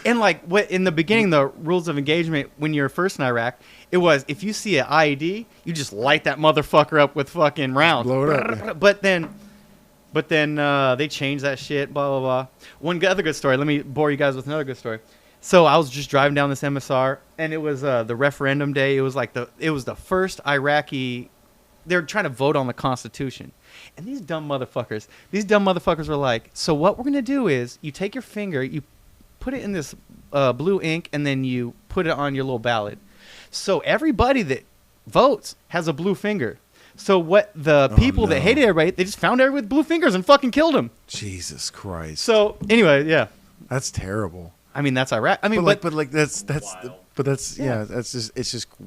And like what in the beginning, the rules of engagement when you're first in Iraq, it was if you see an IED, you just light that motherfucker up with fucking rounds. Blow it up. But then they changed that shit. Blah blah blah. One other good story. Let me bore you guys with another good story. So I was just driving down this MSR, and it was the referendum day. It was the first Iraqi. They're trying to vote on the Constitution, and these dumb motherfuckers were like, "So what we're gonna do is you take your finger, you put it in this blue ink, and then you put it on your little ballot. So everybody that votes has a blue finger. So what the people that hated everybody, they just found everybody with blue fingers and fucking killed them. Jesus Christ. So anyway, yeah." That's terrible. I mean, that's Iraq. I mean, But that's Wild. but that's Yeah. it's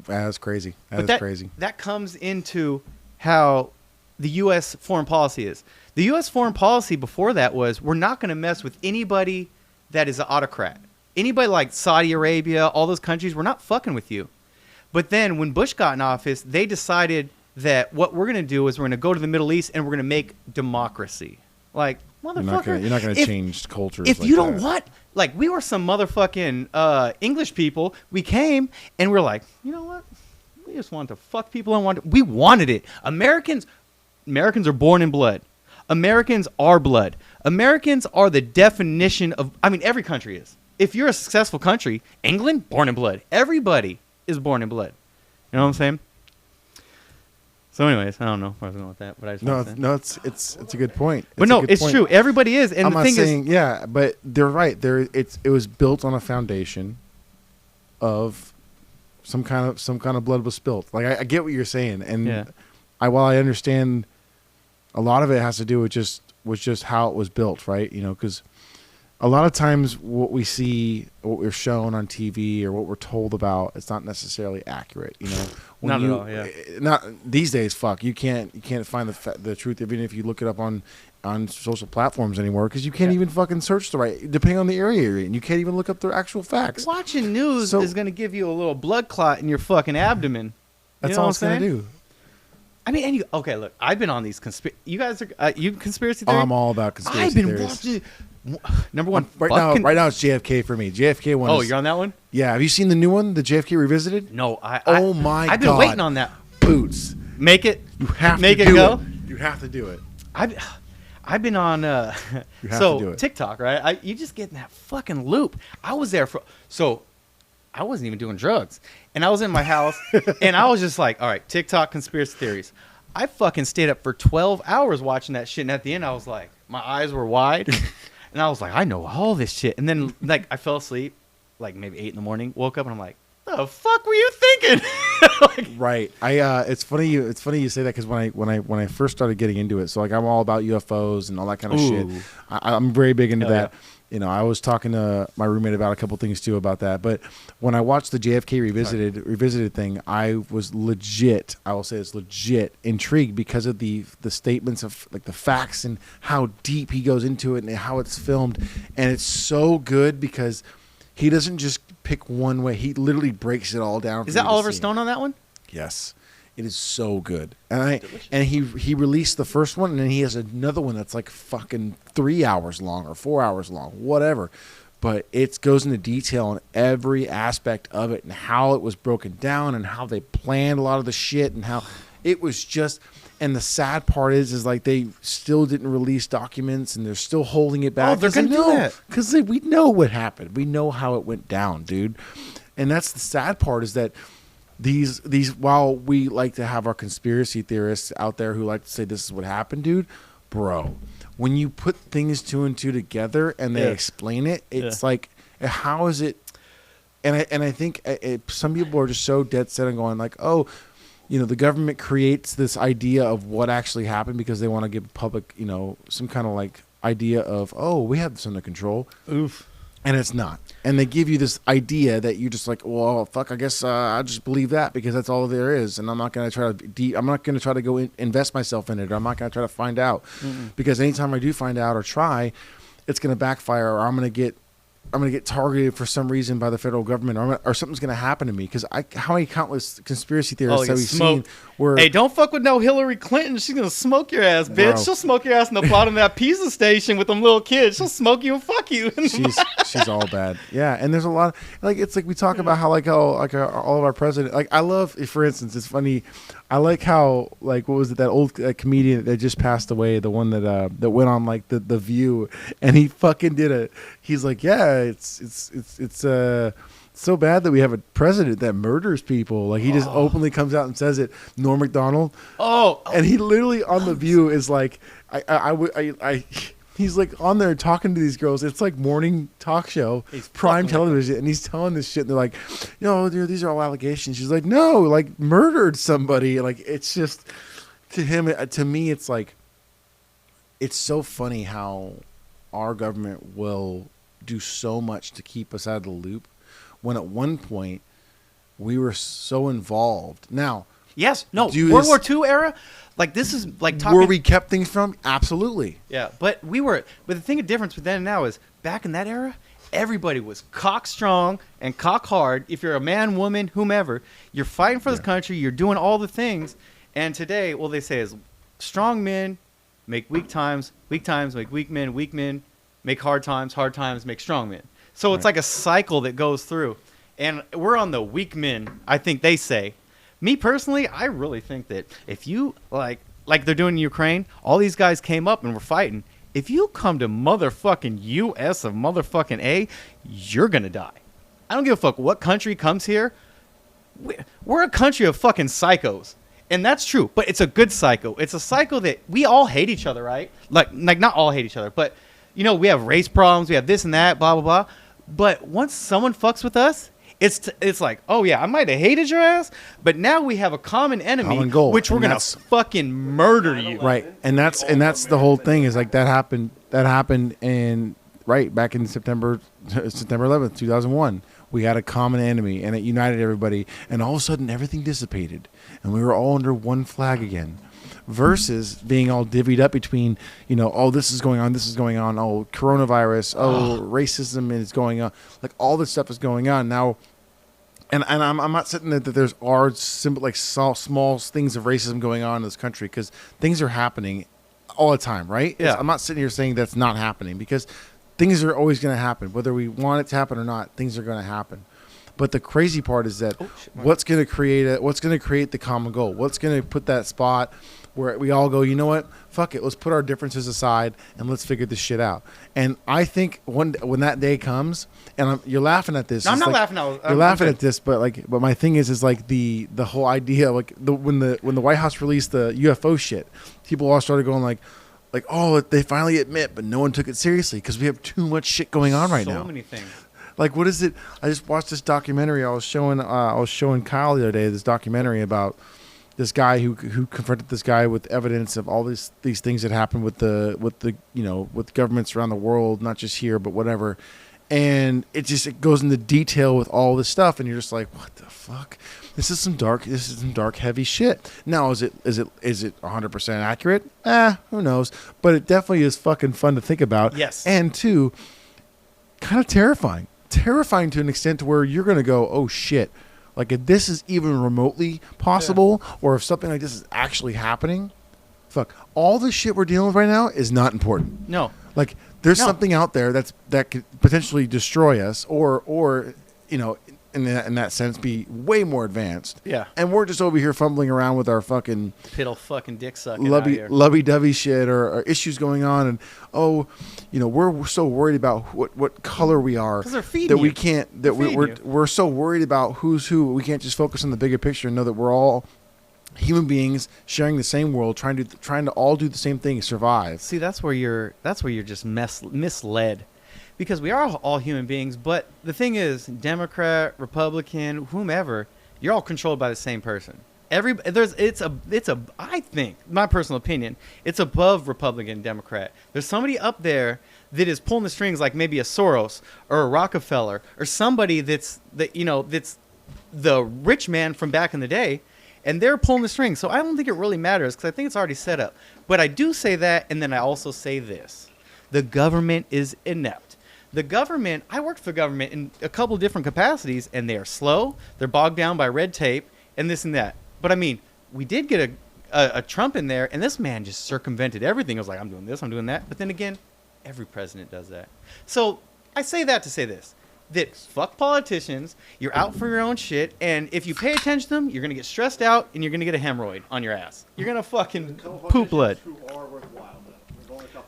that's crazy. but That's crazy. That comes into how the U.S. foreign policy is. The U.S. foreign policy before that was we're not going to mess with anybody that is an autocrat. Anybody like Saudi Arabia, all those countries, we're not fucking with you. But then when Bush got in office, they decided that what we're going to do is we're going to go to the Middle East and we're going to make democracy. Like, motherfucker. You're not gonna change cultures. If like you don't that. want, like, we were some motherfucking English people. We came and we're like, you know what? We just want to fuck people and we wanted it. Americans Americans are born in blood. Americans are blood. Americans are the definition of, I mean, every country is. If you're a successful country, England, born in blood. Everybody is born in blood. You know what I'm saying? So anyways, I don't know where I was going with that, but I just it's a good point. But no, it's true. Everybody is. And I'm the not thing saying, is, yeah, but they're right. It was built on a foundation of some kind of blood was spilled. Like I get what you're saying, and Yeah. while I understand a lot of it has to do with just how it was built, right? You know, because a lot of times what we see, what we're shown on TV or what we're told about, it's not necessarily accurate. You know, Not at all, yeah. Not these days. Fuck, you can't find the truth even if you look it up on social platforms anymore because you can't even fucking search the right, depending on the area you're in. You can't even look up the actual facts. watching news is going to give you a little blood clot in your fucking abdomen. That's You know all what it's I'm gonna saying? do. I mean, and okay, look, I've been on these you guys are you conspiracy theory? I'm all about conspiracy I've been theories. watching. Number one, Right now it's JFK for me. JFK one. Oh, is- you're on that one? Yeah, have you seen the new one, the JFK Revisited? No, Oh my I've been God. waiting on that. Boots. Make it. You have Make to it do go? it. You have to do it. I've been on You have so to do it. TikTok, right? You just get in that fucking loop. I was there I wasn't even doing drugs, and I was in my house, and I was just like, all right, TikTok conspiracy theories. I fucking stayed up for 12 hours watching that shit, and at the end, I was like, my eyes were wide, and I was like, I know all this shit, and then like I fell asleep, like maybe 8 in the morning, woke up, and I'm like, the fuck were you thinking? Like, Right. It's funny you say that because when I first started getting into it, so like I'm all about UFOs and all that kind of shit. Ooh. I'm very big into Hell that. yeah. You know, I was talking to my roommate about a couple things too about that. But when I watched the JFK revisited thing, I was legit. I will say it's legit intrigued because of the statements of like the facts and how deep he goes into it and how it's filmed, and it's so good because he doesn't just pick one way. He literally breaks it all down. is for you that to Oliver see. Stone on that one? Yes, it is so good. And he released the first one, and then he has another one that's like fucking 3 hours long or 4 hours long, whatever. But it goes into detail on every aspect of it and how it was broken down and how they planned a lot of the shit and how it was just. And the sad part is like they still didn't release documents and they're still holding it back. Oh, they're gonna do that. Because we know what happened. We know how it went down, dude. And that's the sad part is that these while we like to have our conspiracy theorists out there who like to say this is what happened, dude, bro, when you put things two and two together and they Yeah. explain it, it's like, how is it? And I think some people are just so dead set on going like, oh, you know, the government creates this idea of what actually happened because they want to give public, you know, some kind of like idea of, oh, we have this under control. Oof. And it's not. And they give you this idea that you just like, well, fuck, I guess I just believe that because that's all there is. And I'm not going to try to I'm not going to try to go invest myself in it. Or I'm not going to try to find out. Because anytime I do find out or try, it's going to backfire or I'm going to get targeted for some reason by the federal government or something's going to happen to me. Because how many countless conspiracy theorists have we seen where... Hey, don't fuck with no Hillary Clinton. She's going to smoke your ass, bitch. Bro. She'll smoke your ass in the bottom of that pizza station with them little kids. She'll smoke you and fuck you. she's all bad. Yeah, and there's a lot like it's like we talk about how all of our president like I love for instance it's funny I like how like what was it that old comedian that just passed away the one that went on like the View and he fucking he's like yeah it's so bad that we have a president that murders people like he just openly comes out and says it. Norm Macdonald. And he literally on the View is like he's like on there talking to these girls. It's like morning talk show, He's prime fucking television, and he's telling this shit. And they're like, you know, these are all allegations. She's like, no, like murdered somebody. Like it's just to me, it's like it's so funny how our government will do so much to keep us out of the loop when at one point we were so involved. Now, yes, no, Do World this- War II era, like this is like talking. where we kept things from? Absolutely. Yeah, but the thing of difference with then and now is back in that era, everybody was cock strong and cock hard. If you're a man, woman, whomever, you're fighting for this country. You're doing all the things. And today, what they say is strong men make weak times make weak men make hard times make strong men. So it's Right. like a cycle that goes through. And we're on the weak men, I think they say. Me personally, I really think that if you like like they're doing in Ukraine, all these guys came up and were fighting. If you come to motherfucking U.S. of motherfucking A, you're gonna die. I don't give a fuck what country comes here. We're a country of fucking psychos. And that's true, but it's a good psycho. It's a psycho that we all hate each other, right? Like not all hate each other, but, you know, we have race problems, we have this and that, blah, blah, blah. But once someone fucks with us, it's like, oh, yeah, I might have hated your ass, but now we have a common enemy, Common goal, which we're and going that's- to fucking murder you. Right, and that's the whole thing is like that happened in back in September 11th, 2001. We had a common enemy, and it united everybody, and all of a sudden everything dissipated, and we were all under one flag again. Versus being all divvied up between, you know, oh, this is going on, oh, coronavirus, oh, racism is going on, like all this stuff is going on now. And I'm not saying that there's simple like small things of racism going on in this country, because things are happening all the time, right? Yeah. I'm not sitting here saying that's not happening, because things are always going to happen, whether we want it to happen or not. Things are going to happen. But the crazy part is that what's going to create the common goal? What's going to put that spot where we all go, you know what? Fuck it. Let's put our differences aside and let's figure this shit out. And I think when that day comes, and you're laughing at this. No, I'm it's not like, laughing. You're laughing at this, but my thing is like the whole idea, like when the White House released the UFO shit, people all started going like, oh, they finally admit, but no one took it seriously because we have too much shit going on right now. So many things. Like, what is it? I just watched this documentary. I was showing Kyle the other day this documentary about this guy who confronted this guy with evidence of all these things that happened with the with governments around the world, not just here but whatever. And it goes into detail with all this stuff, and you're just like, what the fuck? This is some dark heavy shit. Now, is it 100% accurate? Who knows? But it definitely is fucking fun to think about. Yes. And two, kind of terrifying to an extent to where you're going to go, oh shit. Like, if this is even remotely possible, or if something like this is actually happening, fuck, all the shit we're dealing with right now is not important. No. Like, there's something out there that could potentially destroy us, or you know, in that sense, be way more advanced. Yeah. And we're just over here fumbling around with our fucking Piddle fucking dick sucking out here. lovey-dovey shit, or issues going on, and we're so worried about what color we are 'Cause they're feeding that we you. can't They're feeding you. we're so worried about who's who. We can't just focus on the bigger picture and know that we're all human beings sharing the same world, trying to all do the same thing, survive. See, that's where you're just misled, because we are all human beings. But the thing is, Democrat, Republican, whomever, you're all controlled by the same person. I think, my personal opinion, it's above Republican, Democrat. There's somebody up there that is pulling the strings, like maybe a Soros or a Rockefeller or somebody that's the rich man from back in the day. And they're pulling the strings. So I don't think it really matters, because I think it's already set up. But I do say that, and then I also say this. The government is inept. The government, I worked for the government in a couple different capacities, and they are slow. They're bogged down by red tape and this and that. But, I mean, we did get a Trump in there, and this man just circumvented everything. I was like, I'm doing this, I'm doing that. But then again, every president does that. So I say that to say this. That fuck politicians, you're out for your own shit, and if you pay attention to them, you're going to get stressed out, and you're going to get a hemorrhoid on your ass. You're going to fucking poop blood.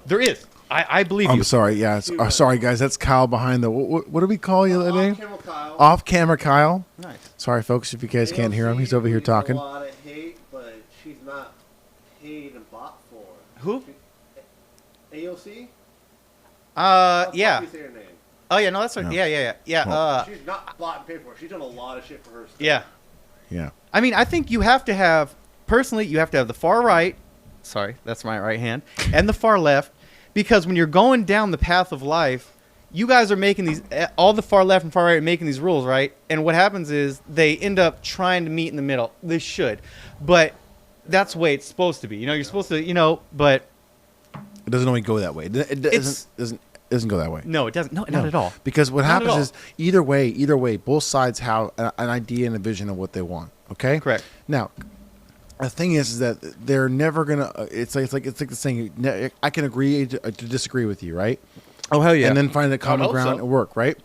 There is. I believe you. I'm sorry. Yeah. Sorry, guys. That's Kyle behind the. What do we call you today? Off-camera Kyle. Off camera, Kyle. Nice. Sorry, folks, if you guys can't hear him, he's over here AOC talking. A lot of hate, but she's not paid and bought for. Who? AOC? Yeah. You say her name. Oh, yeah, no, that's right. No. Yeah. She's not bought and paid for. She's done a lot of shit for her. Yeah. Yeah. I mean, I think you have to have, personally, you have to have the far right, sorry, that's my right hand, and the far left, because when you're going down the path of life, you guys are making these, all the far left and far right are making these rules, right? And what happens is they end up trying to meet in the middle. They should. But that's the way it's supposed to be. You know, you're supposed to, but. It doesn't always go that way. It doesn't go that way. No, it doesn't. No, not at all. Because what Not at happens all. is either way, both sides have an idea and a vision of what they want. Okay. Correct. Now, the thing is that they're never gonna. It's like the saying. I can agree to disagree with you, right? Oh, hell yeah. And then find a common hope ground so. and work, right?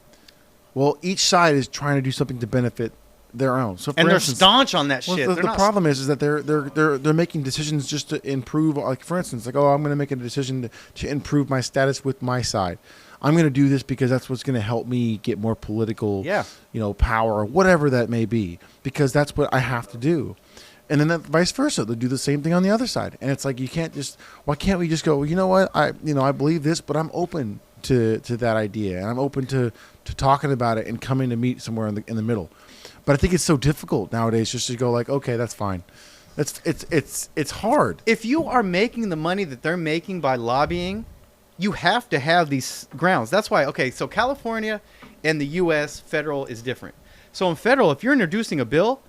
Well, each side is trying to do something to benefit their own. So, for And they're instance, staunch on that well, shit. the They're not problem is that they're making decisions just to improve. Like, for instance, like, oh, I'm going to make a decision to improve my status with my side. I'm going to do this because that's what's going to help me get more political, power or whatever that may be, because that's what I have to do. And then vice versa, they'll do the same thing on the other side. And it's like, why can't we just go, well, you know what, I believe this, but I'm open to that idea, and I'm open to talking about it and coming to meet somewhere in the middle. But I think it's so difficult nowadays just to go like, okay, that's fine. It's hard. If you are making the money that they're making by lobbying, you have to have these grounds. That's why, okay, so California and the U.S. federal is different. So in federal, if you're introducing a bill,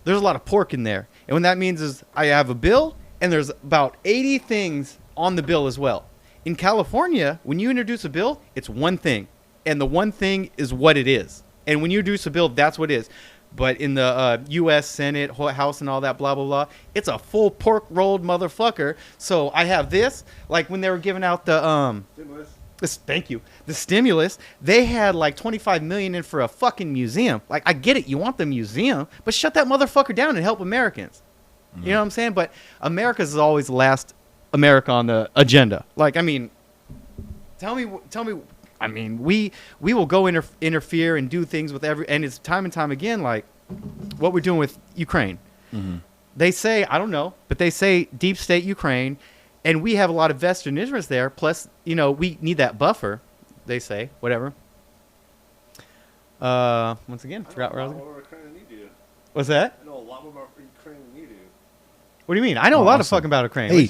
there's a lot of pork in there. And what that means is I have a bill, and there's about 80 things on the bill as well. In California, when you introduce a bill, it's one thing. And the one thing is what it is. And when you introduce a bill, that's what it is. But in the U.S. Senate, House, and all that, blah, blah, blah, it's a full pork-rolled motherfucker. So I have this. Like when they were giving out the the stimulus, they had like $25 million in for a fucking museum. Like, I get it. You want the museum, but shut that motherfucker down and help Americans. Mm-hmm. You know what I'm saying? But America's is always last America on the agenda. Like, I mean, tell me. I mean, we will go interfere and do things with and it's time and time again, like what we're doing with Ukraine. Mm-hmm. They say, I don't know, but they say deep state Ukraine, and we have a lot of vested interests there. Plus, we need that buffer, they say, whatever. Once again, forgot where I was going. What's that? I know a lot more about Ukraine than you do. What do you mean? I know a lot of fucking about Ukraine. Hey,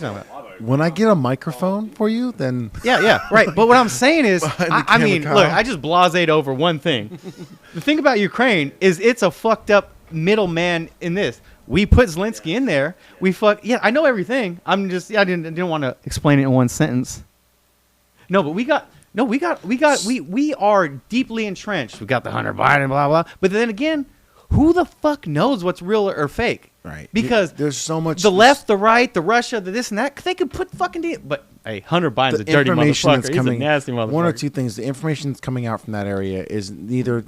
when I get a microphone for you, then... Yeah, right. But what I'm saying is, I mean, look, I just blaséed over one thing. The thing about Ukraine is it's a fucked up middleman in this. We put Zelensky in there. I know everything. I didn't want to explain it in one sentence. No, but we are deeply entrenched. We got the Hunter Biden, blah, blah. But then again, who the fuck knows what's real or fake? Right. Because there's so much. The left, the right, the Russia, the this and that. They could put fucking But hey, Hunter Biden's a dirty motherfucker. He's a nasty motherfucker. One or two things. The information that's coming out from that area is neither.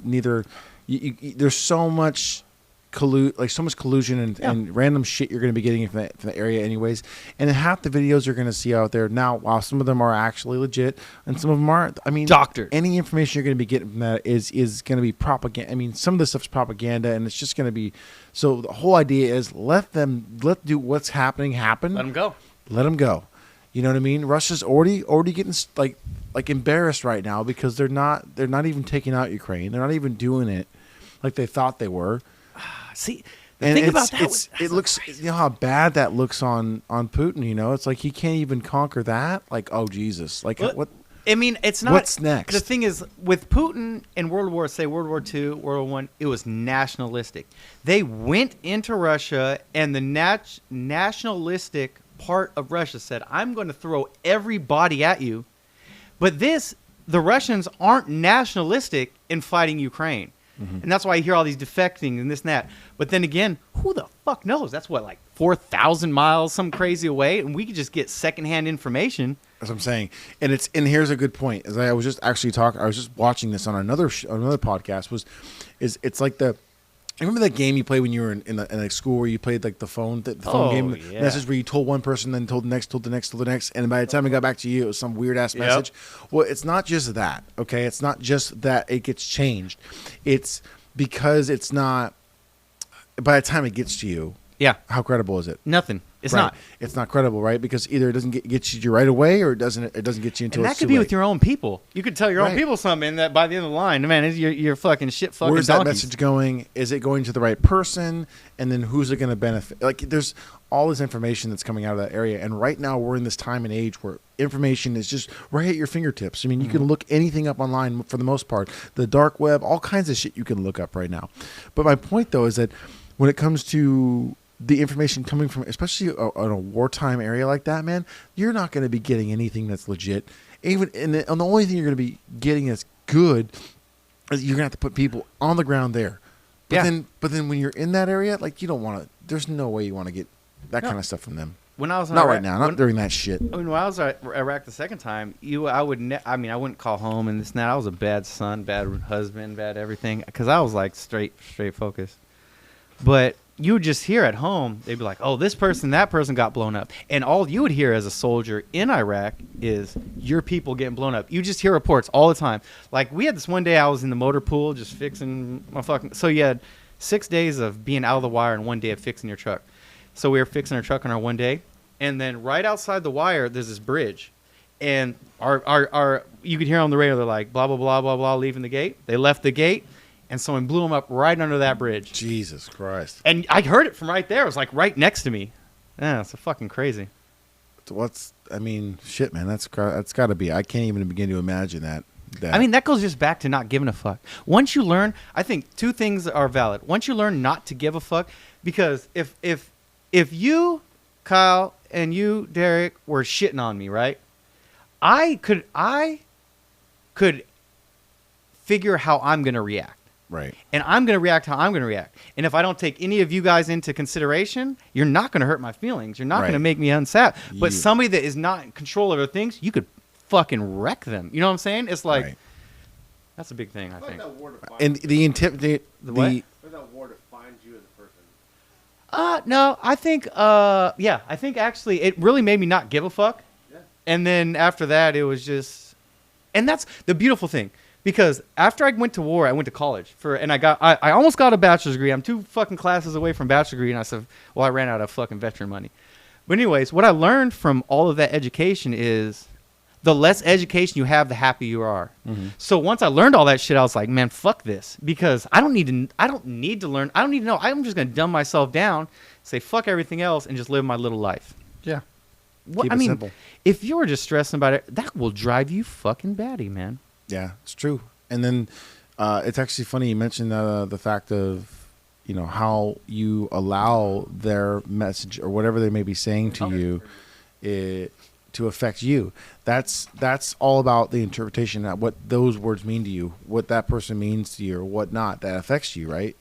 There's so much so much collusion and random shit you're going to be getting from the area anyways. And then half the videos you're going to see out there now, while some of them are actually legit and some of them aren't. I mean, doctored. Any information you're going to be getting from that is going to be propaganda. I mean, some of this stuff's propaganda, and it's just going to be. So the whole idea is let do what's happening happen. Let them go. Let them go. You know what I mean? Russia's already getting like embarrassed right now because they're not even taking out Ukraine. They're not even doing it like they thought they were. See, think about that. It looks, crazy. You know how bad that looks on Putin. It's like he can't even conquer that. Like, oh Jesus! Like what? I mean, it's not. What's next? The thing is, with Putin in World War II, World War I, it was nationalistic. They went into Russia, and the nationalistic part of Russia said, "I'm going to throw everybody at you." But the Russians aren't nationalistic in fighting Ukraine. Mm-hmm. And that's why you hear all these defecting and this and that. But then again, who the fuck knows? That's like 4,000 miles, some crazy away, and we could just get secondhand information. That's what I'm saying. And here's a good point. As I was just actually I was just watching this on another podcast. It's like remember that game you played when you were in a school where you played like the phone game message where you told one person, then told the next, and by the time it got back to you, it was some weird ass message. Well, it's not just that, okay? It's not just that it gets changed. It's because it's not. By the time it gets to you, how credible is it? Nothing. It's right. not. It's not credible, right? Because either it doesn't get you right away, or it doesn't get you until. And that could be with your own people. You could tell your own people something that by the end of the line, man, you're fucking shit. Fucking where's donkeys. That message going? Is it going to the right person? And then who's it going to benefit? Like, there's all this information that's coming out of that area, and right now we're in this time and age where information is just right at your fingertips. I mean, you can look anything up online for the most part. The dark web, all kinds of shit you can look up right now. But my point though is that when it comes to the information coming from, especially on a wartime area like that, man, you're not going to be getting anything that's legit. And the only thing you're going to be getting that's good is you're going to have to put people on the ground there. But then when you're in that area, like, you don't want to. There's no way you want to get that kind of stuff from them. When I was not right now, not during that shit. I mean, when I was at Iraq the second time, I wouldn't call home and this and that. I was a bad son, bad husband, bad everything, because I was like straight focused. But you would just hear at home, they'd be like, oh, this person, that person got blown up. And all you would hear as a soldier in Iraq is your people getting blown up. You just hear reports all the time. Like, we had this one day I was in the motor pool just fixing my fucking... So you had 6 days of being out of the wire and 1 day of fixing your truck. So we were fixing our truck on our 1 day. And then right outside the wire, there's this bridge. And our you could hear on the radio, they're like, blah, blah, blah, blah, blah, leaving the gate. They left the gate. And someone blew him up right under that bridge. Jesus Christ. And I heard it from right there. It was like right next to me. Yeah, it's fucking crazy. Shit, man. That's got to be. I can't even begin to imagine that. I mean, that goes just back to not giving a fuck. Once you learn, I think two things are valid. Once you learn not to give a fuck, because if you, Kyle, and you, Derek, were shitting on me, right? I could figure how I'm going to react. Right. And I'm going to react how I'm going to react. And if I don't take any of you guys into consideration, you're not going to hurt my feelings. You're not going to make me unsatisfied. But somebody that is not in control of their things, you could fucking wreck them. You know what I'm saying? It's like, that's a big thing, I think. And the what? Where's that war defines you as a person? No, I think, I think actually it really made me not give a fuck. Yeah. And then after that, it was just, and that's the beautiful thing. Because after I went to war, I went to college and I almost got a bachelor's degree. I'm 2 fucking classes away from bachelor's degree, and I said, well, I ran out of fucking veteran money. But anyways, what I learned from all of that education is the less education you have, the happier you are. Mm-hmm. So once I learned all that shit, I was like, man, fuck this, because I don't need to learn. I don't need to know. I'm just gonna dumb myself down, say fuck everything else, and just live my little life. Yeah. Keep it simple. If you were just stressing about it, that will drive you fucking batty, man. Yeah, it's true. And then it's actually funny you mentioned the fact of, how you allow their message or whatever they may be saying to you to affect you. That's all about the interpretation, what those words mean to you, what that person means to you or whatnot that affects you, right?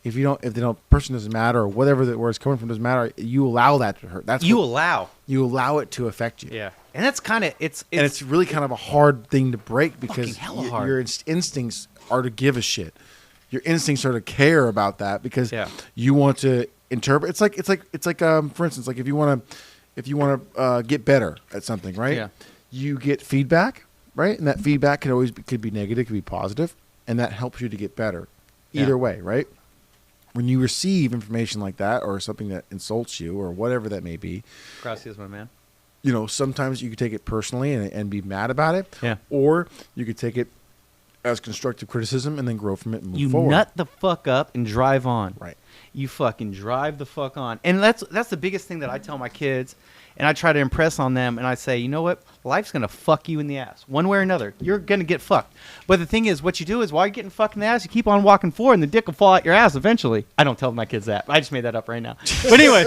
If the person doesn't matter or whatever the word's coming from doesn't matter, you allow that to hurt. You allow it to affect you. Yeah. And that's kind of it's really kind of a hard thing to break because hard. Your instincts are to give a shit. Your instincts are to care about that because you want to interpret. It's like for instance, like if you want to get better at something, right? Yeah. You get feedback, right? And that feedback could be negative, could be positive, and that helps you to get better. Either way, right? When you receive information like that or something that insults you or whatever that may be, gracias, my man. Sometimes you could take it personally and be mad about it. Yeah. Or you could take it as constructive criticism and then grow from it and move forward. You nut the fuck up and drive on. Right. You fucking drive the fuck on. And that's the biggest thing that I tell my kids, and I try to impress on them, and I say, you know what? Life's going to fuck you in the ass. One way or another. You're going to get fucked. But the thing is, what you do is while you're getting fucked in the ass, you keep on walking forward, and the dick will fall out your ass eventually. I don't tell my kids that. I just made that up right now. But anyway.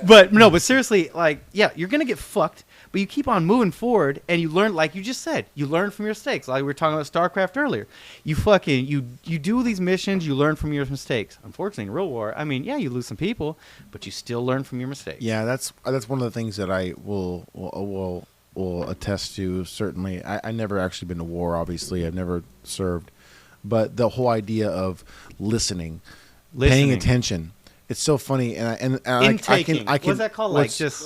but seriously, you're going to get fucked. But you keep on moving forward, and you learn, like you just said, you learn from your mistakes. Like we were talking about StarCraft earlier. You do these missions, you learn from your mistakes. Unfortunately, in real war, you lose some people, but you still learn from your mistakes. Yeah, that's one of the things that I will attest to. Certainly, I never actually been to war. Obviously, I've never served, but the whole idea of listening. Paying attention. It's so funny, and I can. What's that called?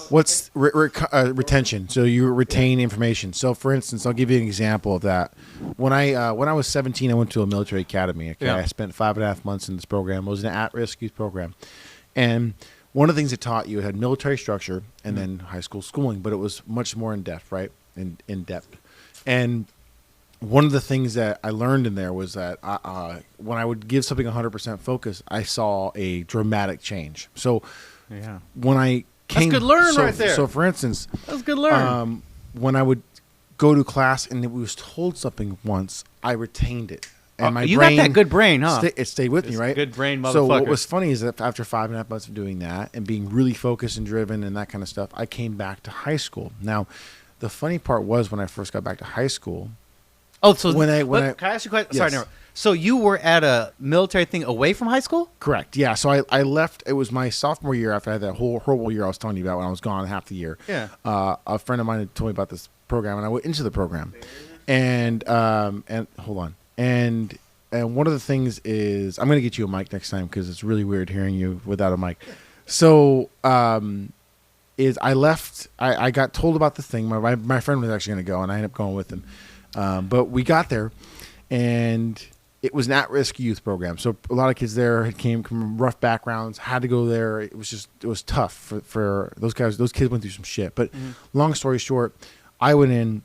What's retention? So you retain information. So, for instance, I'll give you an example of that. When I was 17, I went to a military academy. Okay, I spent 5.5 months in this program. It was an at-risk youth program, and one of the things it taught you had military structure and then high school schooling, but it was much more in depth, right? In depth, and one of the things that I learned in there was that when I would give something 100% focus, I saw a dramatic change. So when I came... That's good learn right there. So for instance... That's good learn. When I would go to class and it was told something once, I retained it. And my you brain, got that good brain, huh? It stayed with me, right? Good brain, motherfucker. So what was funny is that after 5.5 months of doing that and being really focused and driven and that kind of stuff, I came back to high school. Now, the funny part was when I first got back to high school... Oh, so can I ask you a question? Yes. Sorry, no. So you were at a military thing away from high school? Correct. Yeah. So I left. It was my sophomore year after I had that whole horrible year I was telling you about when I was gone half the year. Yeah. A friend of mine had told me about this program, and I went into the program, and hold on, and and one of the things is I'm gonna get you a mic next time because it's really weird hearing you without a mic. So is I left. I got told about the thing. My friend was actually gonna go, and I ended up going with him. But we got there, and it was an at-risk youth program. So a lot of kids there had came from rough backgrounds, had to go there. It was tough for those guys. Those kids went through some shit. But long story short, I went in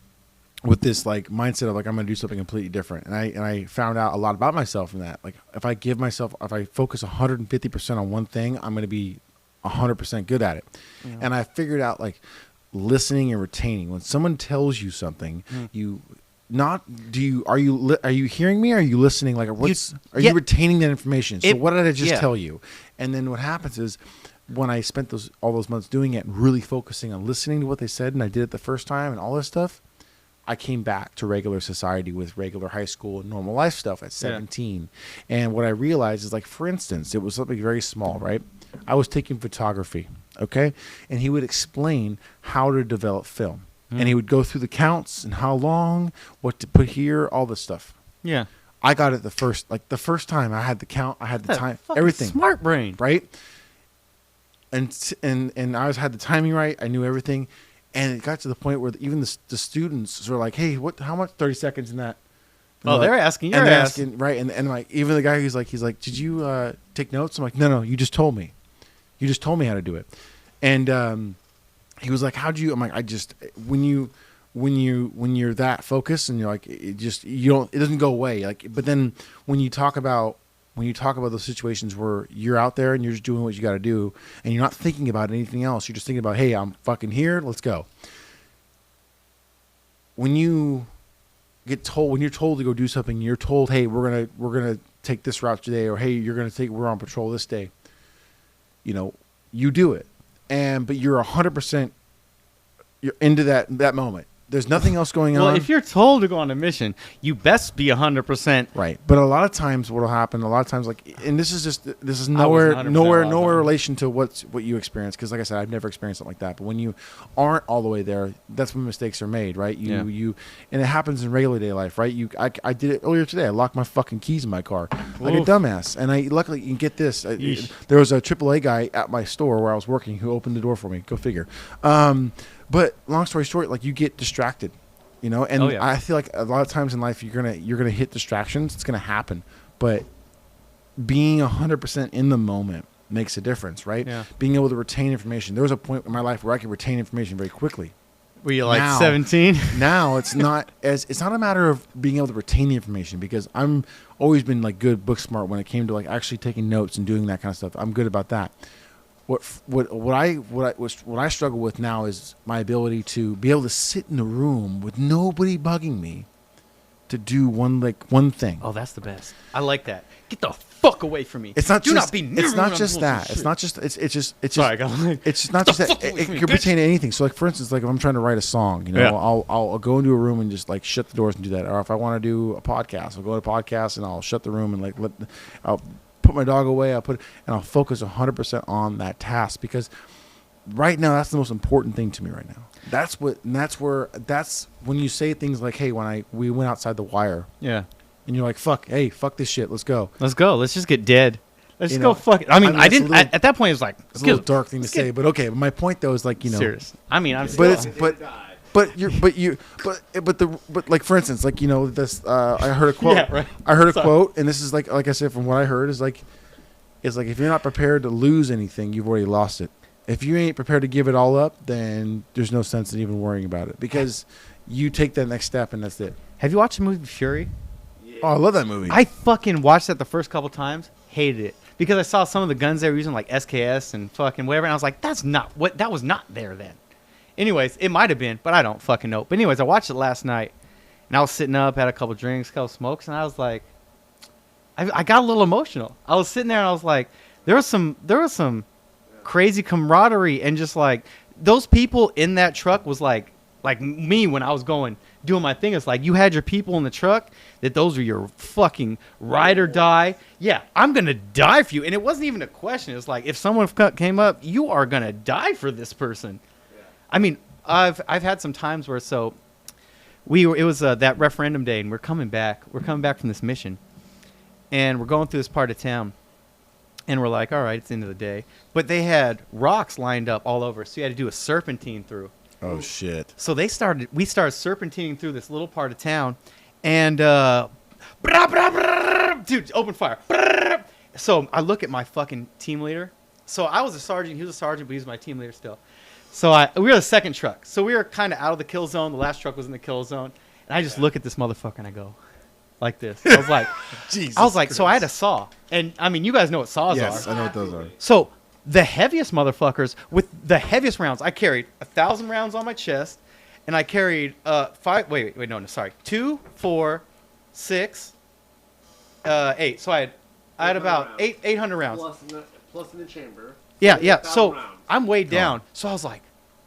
with this like mindset of like I'm gonna do something completely different, and I found out a lot about myself from that. Like if I focus 150% on one thing, I'm gonna be 100% good at it. Yeah. And I figured out like listening and retaining. When someone tells you something, are you hearing me? Or are you listening? Like are you retaining that information? So what did I just tell you? And then what happens is when I spent all those months doing it and really focusing on listening to what they said, and I did it the first time and all this stuff, I came back to regular society with regular high school and normal life stuff at 17. Yeah. And what I realized is like, for instance, it was something very small, right? I was taking photography, okay? And he would explain how to develop film. And he would go through the counts and how long, what to put here, all this stuff. Yeah. I got it the first time. I had the count, I had the time, everything. Smart brain. Right? And I had the timing right. I knew everything. And it got to the point where even the students were like, "Hey, how much? 30 seconds in that?" Oh, they're asking. You're asking, right? And like even the guy he's like, "Did you take notes?" I'm like, "No, you just told me. You just told me how to do it." And he was like, "How'd you?" I'm like, "I just when you're that focused and you're like, it doesn't go away. Like, but then when you talk about those situations where you're out there and you're just doing what you got to do and you're not thinking about anything else, you're just thinking about, hey, I'm fucking here, let's go. When you're told to go do something, you're told, hey, we're gonna take this route today, or hey, we're on patrol this day. You do it, but you're 100%. You're into that moment. There's nothing else going on. Well, if you're told to go on a mission, you best be 100%. Right. But a lot of times what'll happen, like, and this is nowhere relation to what you experience. Cause like I said, I've never experienced something like that. But when you aren't all the way there, that's when mistakes are made, right? And it happens in regular day life, right? I did it earlier today. I locked my fucking keys in my car like a dumbass. And luckily you can get this. There was a AAA guy at my store where I was working who opened the door for me. Go figure. But long story short, like you get distracted, and I feel like a lot of times in life you're gonna hit distractions. It's gonna happen, but being 100% in the moment makes a difference, right? Yeah. Being able to retain information. There was a point in my life where I could retain information very quickly. Were you like 17? Now it's not a matter of being able to retain the information, because I'm always been like good book smart when it came to like actually taking notes and doing that kind of stuff. I'm good about that. What I struggle with now is my ability to be able to sit in a room with nobody bugging me to do one thing. Oh, that's the best. I like that. Get the fuck away from me. It's not just that. It's not just that. It's not just that. It could pertain to anything. So like for instance, like if I'm trying to write a song, I'll go into a room and just like shut the doors and do that. Or if I want to do a podcast, I'll go to a podcast and I'll shut the room and I'll put my dog away. I'll focus 100% on that task, because right now that's the most important thing to me right now. That's when you say things like, hey, we went outside the wire. Yeah. And you're like, fuck this shit. Let's go. Let's just get dead. Let's go fuck it. I mean, I didn't at that point. It was like, it's a little dark thing to say, but okay. But my point though is like, serious. I mean, I'm but like for instance, like this. I heard a quote. Yeah, right. I heard a quote, and this is like I said from what I heard is like if you're not prepared to lose anything, you've already lost it. If you ain't prepared to give it all up, then there's no sense in even worrying about it, because you take that next step and that's it. Have you watched the movie Fury? Yeah. Oh, I love that movie. I fucking watched that the first couple times, hated it, because I saw some of the guns they were using, like SKS and fucking whatever, and I was like, that was not there then. Anyways, it might have been, but I don't fucking know. But anyways, I watched it last night, and I was sitting up, had a couple drinks, a couple smokes, and I was like, I got a little emotional. I was sitting there, and I was like, there was some crazy camaraderie, and just like those people in that truck was like me when I was doing my thing. It's like you had your people in the truck that those are your fucking ride or die. Yeah, I'm gonna die for you, and it wasn't even a question. It's like if someone came up, you are gonna die for this person. Yeah. I mean, I've had some times where it was that referendum day, and we're coming back from this mission, and we're going through this part of town, and we're like, all right, it's the end of the day. But they had rocks lined up all over, so you had to do a serpentine through. Oh shit. So we started serpentining through this little part of town, and dude, open fire. So I look at my fucking team leader. So I was a sergeant, he was a sergeant, but he was my team leader still. So we were the second truck. So we were kind of out of the kill zone. The last truck was in the kill zone, and I just look at this motherfucker and I go, like this. I was like, Jesus so I had a saw, and I mean, you guys know what saws Yes, are. I know what those are. So the heaviest motherfuckers with the heaviest rounds, I carried 1,000 rounds on my chest, and I carried 2, 4, 6, 8. So I had about 800 rounds. Plus in the chamber. Yeah. 1,000 So rounds. I'm weighed down. So I was like,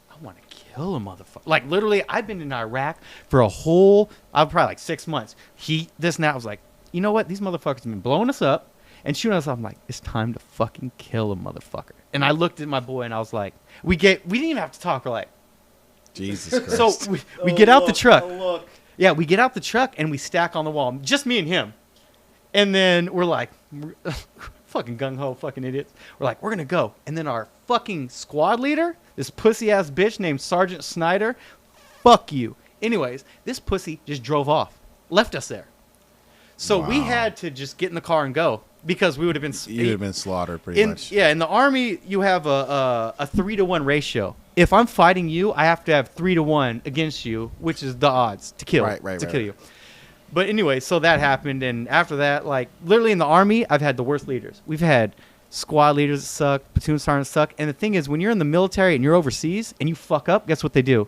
I want to kill a motherfucker. Like literally, I've been in Iraq for probably like 6 months. This and that. I was like, you know what? These motherfuckers have been blowing us up and shooting us up. I'm like, it's time to fucking kill a motherfucker. And I looked at my boy and I was like, we didn't even have to talk. We're like, Jesus Christ. so we get out the truck. Look. Yeah, we get out the truck and we stack on the wall. Just me and him. And then we're like, fucking gung-ho fucking idiots. We're like, we're going to go. And then our fucking squad leader, this pussy-ass bitch named Sergeant Snyder, fuck you. Anyways, this pussy just drove off. Left us there. So we Wow. had to just get in the car and go because we would have been... You would have been slaughtered pretty much. Yeah, in the Army, you have a 3-to-1 ratio. If I'm fighting you, I have to have 3-to-1 against you, which is the odds to kill. Right. Kill you. But anyway, so that happened, and after that, like, literally in the Army, I've had the worst leaders. We've had squad leaders that suck, platoon sergeants suck, and the thing is, when you're in the military and you're overseas and you fuck up, guess what they do?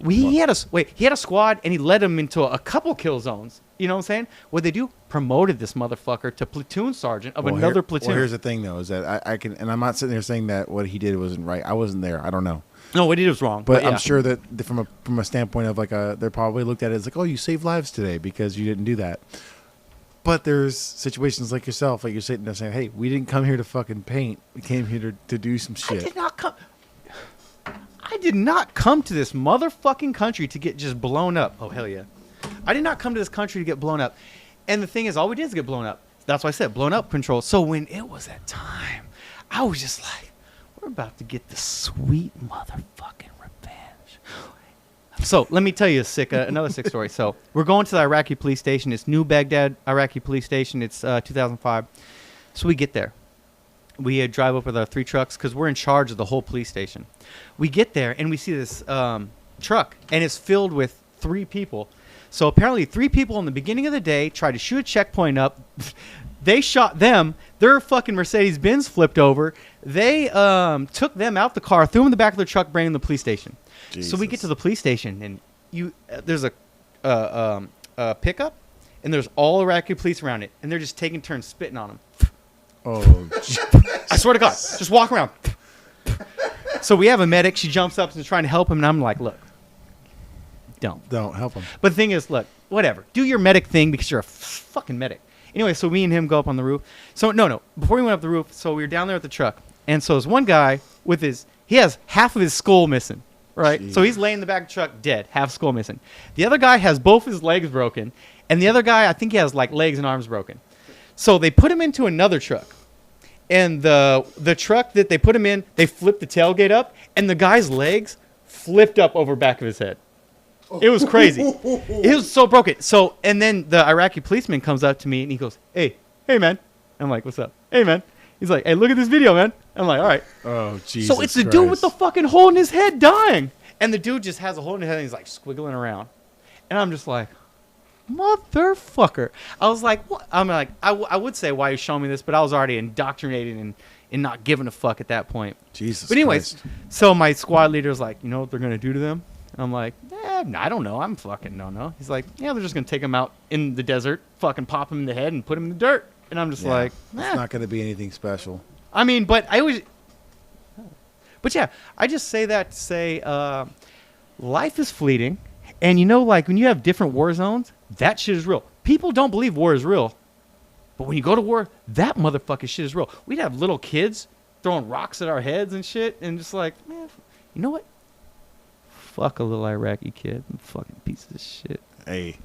He had a squad, and he led them into a couple kill zones. You know what I'm saying? What they do? Promoted this motherfucker to platoon sergeant of another platoon. Well, here's the thing, though, is that I can, and I'm not sitting there saying that what he did wasn't right. I wasn't there. I don't know. No, what he did was wrong. But yeah. I'm sure that from a standpoint of like they probably looked at it as like, oh, you saved lives today because you didn't do that. But there's situations like yourself, like you're sitting there saying, hey, we didn't come here to fucking paint. We came here to do some shit. I did not come to this motherfucking country to get just blown up. Oh, hell yeah. I did not come to this country to get blown up. And the thing is, all we did is get blown up. That's why I said blown up control. So when it was that time, I was just like, we're about to get the sweet motherfucking revenge. So let me tell you another sick story. So we're going to the Iraqi police station. It's New Baghdad Iraqi police station. It's 2005. So we get there. We drive up with our 3 trucks because we're in charge of the whole police station. We get there and we see this truck, and it's filled with 3 people. So apparently 3 people in the beginning of the day tried to shoot a checkpoint up. They shot them. Their fucking Mercedes-Benz flipped over. They took them out the car, threw them in the back of their truck, bring them to the police station. Jesus. So we get to the police station, and there's a pickup, and there's all Iraqi police around it, and they're just taking turns spitting on them. Oh, I swear to God, just walk around. So we have a medic. She jumps up and is trying to help him, and I'm like, look, don't help him. But the thing is, look, whatever. Do your medic thing because you're a fucking medic. Anyway, so me and him go up on the roof. So, no. Before we went up the roof, so we were down there with the truck. And so there's one guy he has half of his skull missing, right? Jeez. So he's laying in the back of the truck dead, half skull missing. The other guy has both his legs broken. And the other guy, I think he has like legs and arms broken. So they put him into another truck. And the truck that they put him in, they flipped the tailgate up. And the guy's legs flipped up over back of his head. It was crazy. It was so broken. So, and then the Iraqi policeman comes up to me and he goes, hey, man. I'm like, what's up? Hey, man. He's like, hey, look at this video, man. I'm like, all right. Oh, Jesus So it's the Christ. dude with the fucking hole in his head dying. And the dude just has a hole in his head and he's like squiggling around. And I'm just like, motherfucker. I was like, what? I'm like, I would say why you showing me this, but I was already indoctrinated and not giving a fuck at that point. Jesus But anyways, Christ. so my squad leader's like, you know what they're going to do to them? I'm like, I don't know. I'm fucking no. He's like, yeah, they're just going to take him out in the desert, fucking pop him in the head and put him in the dirt. And I'm just like, it's not going to be anything special. I mean, but yeah, I just say that to say life is fleeting. And you know, like when you have different war zones, that shit is real. People don't believe war is real. But when you go to war, that motherfucking shit is real. We'd have little kids throwing rocks at our heads and shit. And just like, man, you know what? Fuck a little Iraqi kid. Fucking piece of shit. Hey,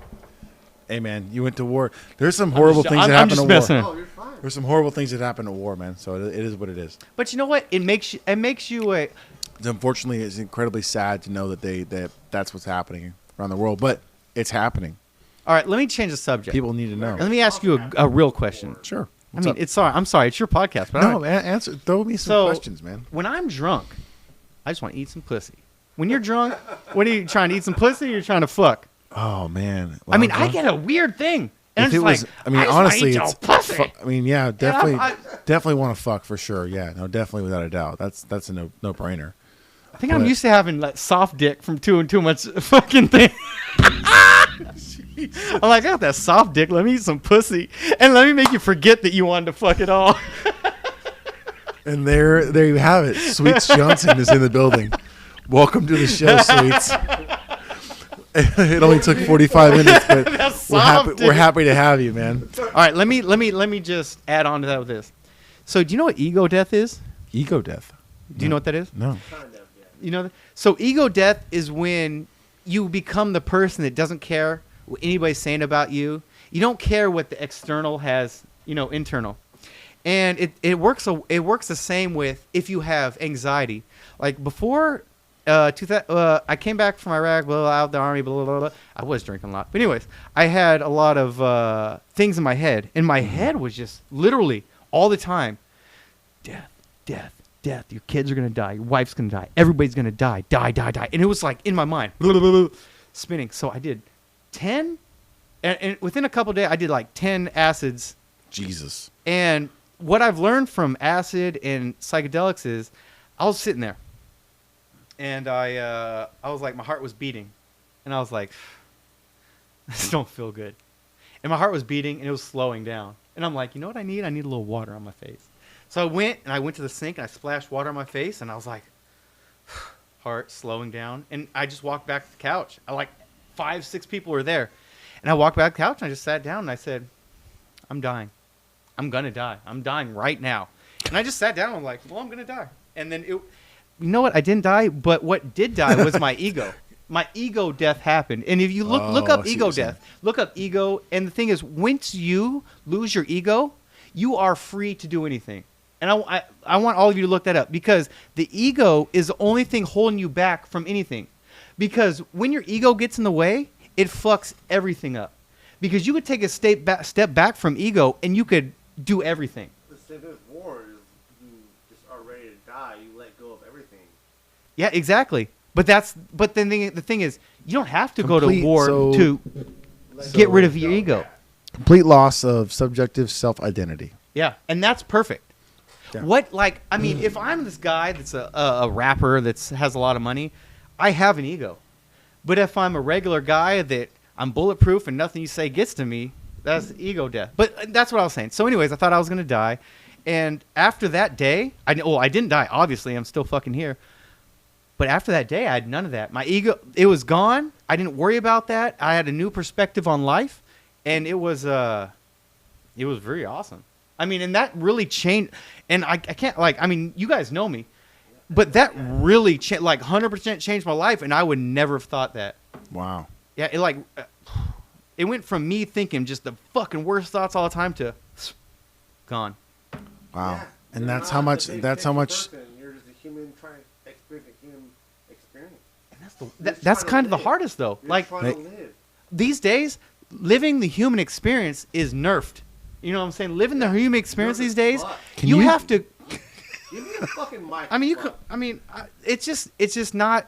Hey man, you went to war. There's some horrible things that I'm happen just to messing. war. Oh, you're fine. There's some horrible things that happen to war, man. So it is what it is. But you know what? It makes you a. Unfortunately, it's incredibly sad to know that that's what's happening around the world, but it's happening. All right, let me change the subject. People need to know. Let me ask you a real question. Sure. I mean, I'm sorry, it's your podcast, but no, man, answer. Throw me some So- questions, man. when I'm drunk, I just want to eat some pussy. When you're drunk, what are you trying to eat some pussy or you're trying to fuck? Oh man. I mean, Well, I get a weird thing. And if I'm it just was, like, I mean, just wanna honestly, eat your it's. pussy. I mean, yeah, definitely, I- definitely want to fuck for sure. Yeah, no, definitely without a doubt. That's a no brainer. I think I'm But- used to having like soft dick from Too Much fucking thing. I'm like, I got that soft dick. Let me eat some pussy, and let me make you forget that you wanted to fuck it all. And there you have it. Sweets Johnson is in the building. Welcome to the show, Sweets. It only took 45 minutes, but That's we're soft, happy. dude. We're happy to have you, man. All right, let me just add on to that with this. So, do you know what ego death is? Ego death. Do you know what that is? No. Kind of, yeah. You know, so ego death is when you become the person that doesn't care what anybody's saying about you. You don't care what the external has, internal. And it works the same with if you have anxiety. Like before, I came back from Iraq, out of the army, blah, blah, blah, blah. I was drinking a lot. But anyways, I had a lot of things in my head. And my head was just literally all the time, death, death, death. Your kids are going to die. Your wife's going to die. Everybody's going to die. Die, die, die. And it was like in my mind, blah, blah, blah, blah, spinning. So I did 10. And within a couple of days, I did like 10 acids. Jesus. And what I've learned from acid and psychedelics is I was sitting there. And I was like, my heart was beating. And I was like, this don't feel good. And my heart was beating, and it was slowing down. And I'm like, you know what I need? I need a little water on my face. So I went to the sink, and I splashed water on my face, and I was like, heart slowing down. And I just walked back to the couch. Like 5, 6 people were there. And I walked back to the couch, and I just sat down, and I said, I'm dying. I'm going to die. I'm dying right now. And I just sat down, and I'm like, well, I'm going to die. And then you know what? I didn't die, but what did die was my ego. My ego death happened. And if you look I up see ego what you're death, look up ego. And the thing is, once you lose your ego, you are free to do anything. And I want all of you to look that up, because the ego is the only thing holding you back from anything. Because when your ego gets in the way, it fucks everything up. Because you could take a step back from ego and you could do everything. The same as war is you just are ready to die. You let go of everything. Yeah, exactly. But then the thing is, you don't have to go to Complete- war so- to get rid of your ego. Complete loss of subjective self-identity. Yeah, and that's perfect. Yeah. If I'm this guy that's a rapper that has a lot of money, I have an ego. But if I'm a regular guy that I'm bulletproof and nothing you say gets to me, that's ego death. But that's what I was saying. So anyways, I thought I was going to die. And after that day, I didn't die. Obviously, I'm still fucking here. But after that day, I had none of that. My ego, it was gone. I didn't worry about that. I had a new perspective on life. And it was very awesome. I mean, and that really changed. And I can't, you guys know me. But that really, 100% changed my life. And I would never have thought that. Wow. Yeah, it went from me thinking just the fucking worst thoughts all the time to gone. Wow. Yeah, And you're that's not how much. the big That's how picture much. person. You're just a human trying to experience a human experience. And just that's trying to kind of the live. hardest though. You're Like trying to live. these days, living the human experience is nerfed. You know what I'm saying? Living the human experience Nerfed these as days, fuck. Can you you- have to. Give me a fucking mic. I mean, you could. I mean, it's just not.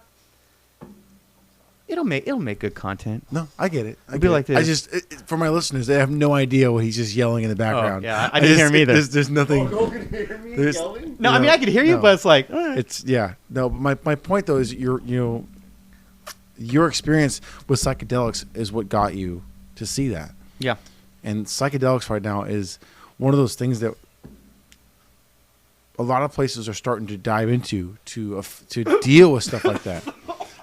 It'll make good content. No, I get it. I It'd be get like it. I this. just for my listeners, they have no idea what he's just yelling in the background. yeah, I didn't hear him either. There's nothing. Oh, no one can hear me There's- yelling? No, I mean I could hear you, No. but it's like all right. It's no. But my point though is your experience with psychedelics is what got you to see that. yeah. And psychedelics right now is one of those things that a lot of places are starting to dive into to deal with stuff like that.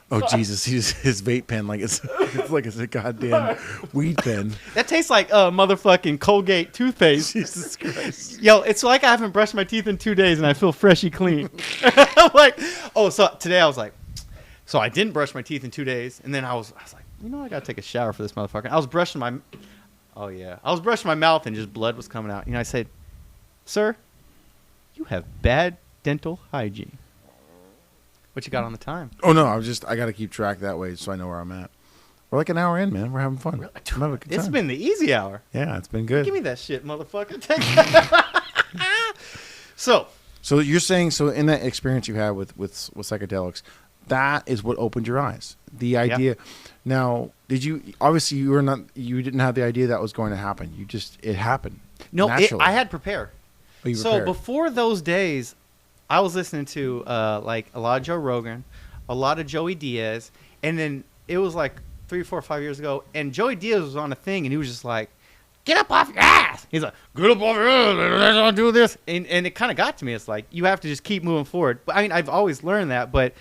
Oh Jesus, his vape pen it's like it's a goddamn weed pen. That tastes like motherfucking Colgate toothpaste. Jesus Christ. Yo, it's like I haven't brushed my teeth in 2 days and I feel freshy clean. I'm like, so today I was like, so I didn't brush my teeth in 2 days, and then I was like, you know, I gotta take a shower for this motherfucker. I was brushing my, oh yeah, I was brushing my mouth and just blood was coming out. You know, I said, sir, you have bad dental hygiene. What you got on the time? Oh no, I got to keep track that way so I know where I'm at. We're like an hour in, man. We're having fun. Really? I'm having a good It's time. been the easy hour. Yeah, it's been good. Give me that shit, motherfucker. Take that. So you're saying, so in that experience you had with psychedelics, that is what opened your eyes. The idea. Now, did you? Obviously, you didn't have the idea that was going to happen. It happened. No, naturally. I had prepared. Oh, you So prepared. before those days, I was listening to like a lot of Joe Rogan, a lot of Joey Diaz, and then it was like 3, 4, 5 years ago, and Joey Diaz was on a thing, and he was just like, "Get up off your ass." He's like, "Get up off your ass, let's do this," and it kind of got to me. It's like you have to just keep moving forward. But I mean, I've always learned that, but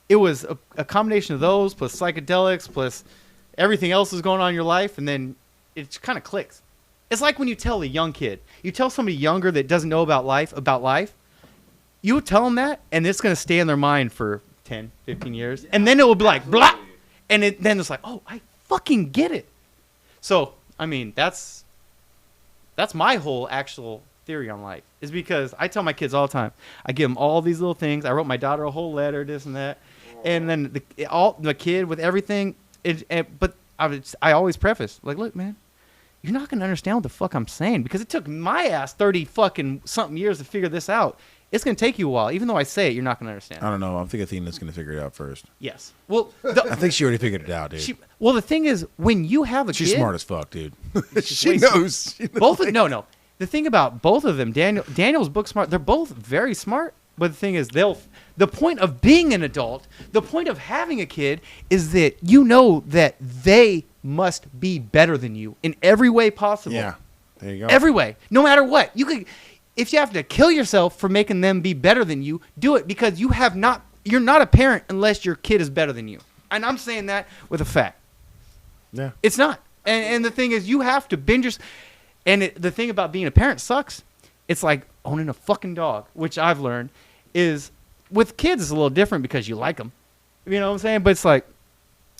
it was a combination of those plus psychedelics plus everything else is going on in your life, and then it kind of clicks. It's like when you tell a young kid, you tell somebody younger that doesn't know about life, you tell them that, and it's going to stay in their mind for 10, 15 years. And then it will be like, blah. And then it's like, oh, I fucking get it. So, I mean, that's my whole actual theory on life. Is because I tell my kids all the time. I give them all these little things. I wrote my daughter a whole letter, this and that. And then the kid with everything. But I always preface, like, look, man, you're not going to understand what the fuck I'm saying. Because it took my ass 30 fucking something years to figure this out. It's going to take you a while. Even though I say it, you're not going to understand. I don't know. I think Athena's going to figure it out first. Yes. Well, I think she already figured it out, dude. the thing is, when you have a She's kid, smart as fuck, dude. She's she way knows. both of, no. The thing about both of them, Daniel's book smart. They're both very smart. But the thing is, the point of being an adult, the point of having a kid, is that you know that they must be better than you in every way possible. Yeah. There you go. Every way, no matter what. If you have to kill yourself for making them be better than you, do it, because you're not a parent unless your kid is better than you. And I'm saying that with a fact. Yeah. It's not. And the thing is, you have to bend your. And the thing about being a parent sucks. It's like owning a fucking dog, which I've learned is with kids it's a little different because you like them. You know what I'm saying? But it's like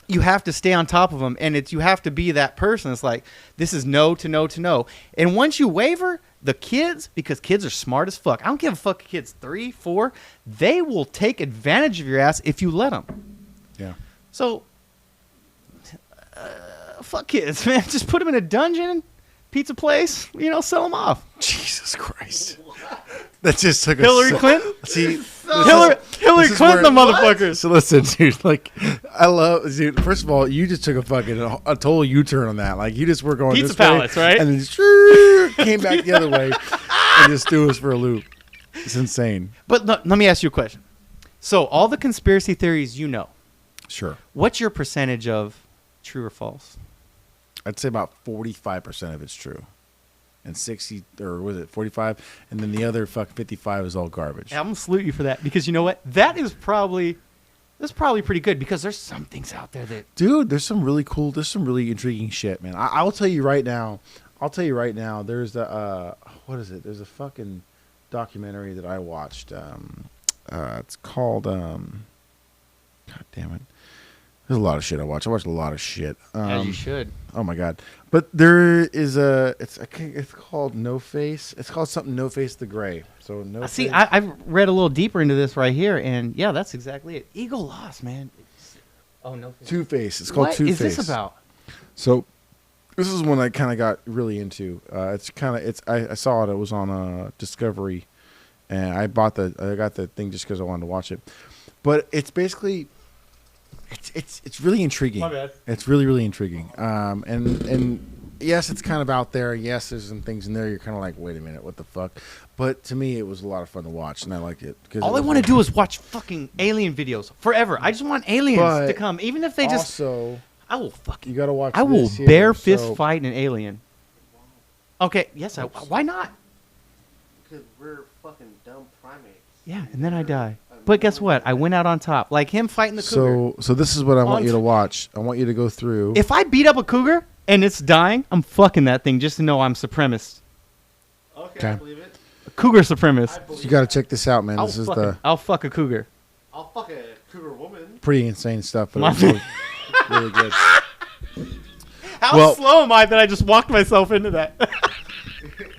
you have to stay on top of them, and you have to be that person. It's like this is no to no to no. And once you waver, the kids, because kids are smart as fuck. I don't give a fuck if kids 3, 4. They will take advantage of your ass if you let them. Yeah. So, fuck kids, man. Just put them in a dungeon, pizza place, sell them off. Jesus Christ. That just took Hillary a Clinton? See, Hillary this is Clinton, the where- motherfuckers. So listen, dude. Like, dude. First of all, you just took a total U-turn on that. Like, you just were going Pizza this way, palace, right? and then just came back the other way, and just threw us for a loop. It's insane. But let me ask you a question. So, all the conspiracy theories Sure. what's your percentage of true or false? I'd say about 45% of it's true, and 60, or was it 45? And then the other 55 is all garbage. And I'm gonna salute you for that, because you know what? That's probably pretty good, because there's some things out there that Dude, there's some really intriguing shit, man. I will tell you right now. There's what is it? There's a fucking documentary that I watched. It's called God damn it. There's a lot of shit I watch. I watched a lot of shit. as you should. Oh my god! But there is it's called No Face. It's called something No Face the Gray. So no. See, Face. I've read a little deeper into this right here, and yeah, that's exactly it. Ego loss, man. Oh no. Two Face. It's called What Two is Face. this about? So this is one I kind of got really into. I saw it. It was on Discovery, and I got the thing just because I wanted to watch it. But it's basically. It's really intriguing. My bad. It's really intriguing. And yes, it's kind of out there. Yes, there's some things in there. You're kind of like, wait a minute, what the fuck? But to me, it was a lot of fun to watch, and I liked it. All I want to do is watch fucking alien videos forever. I just want aliens But to come, even if they just. also, I will fucking. you got to watch. I will this here. bare fist So- fight an alien. Okay. Yes. Why not? Because we're fucking dumb primates. Yeah, and then I die. But guess what? I went out on top, like him fighting the cougar. So this is what I want On you to t- watch. I want you to go through. If I beat up a cougar and it's dying, I'm fucking that thing just to know I'm supremacist. Okay, I Okay. believe it. A cougar supremacist. I believe You got to check this out, man. I'll This is I'll fuck a cougar. I'll fuck a cougar woman. pretty insane stuff, but My- it's really good. How Well- slow am I that I just walked myself into that?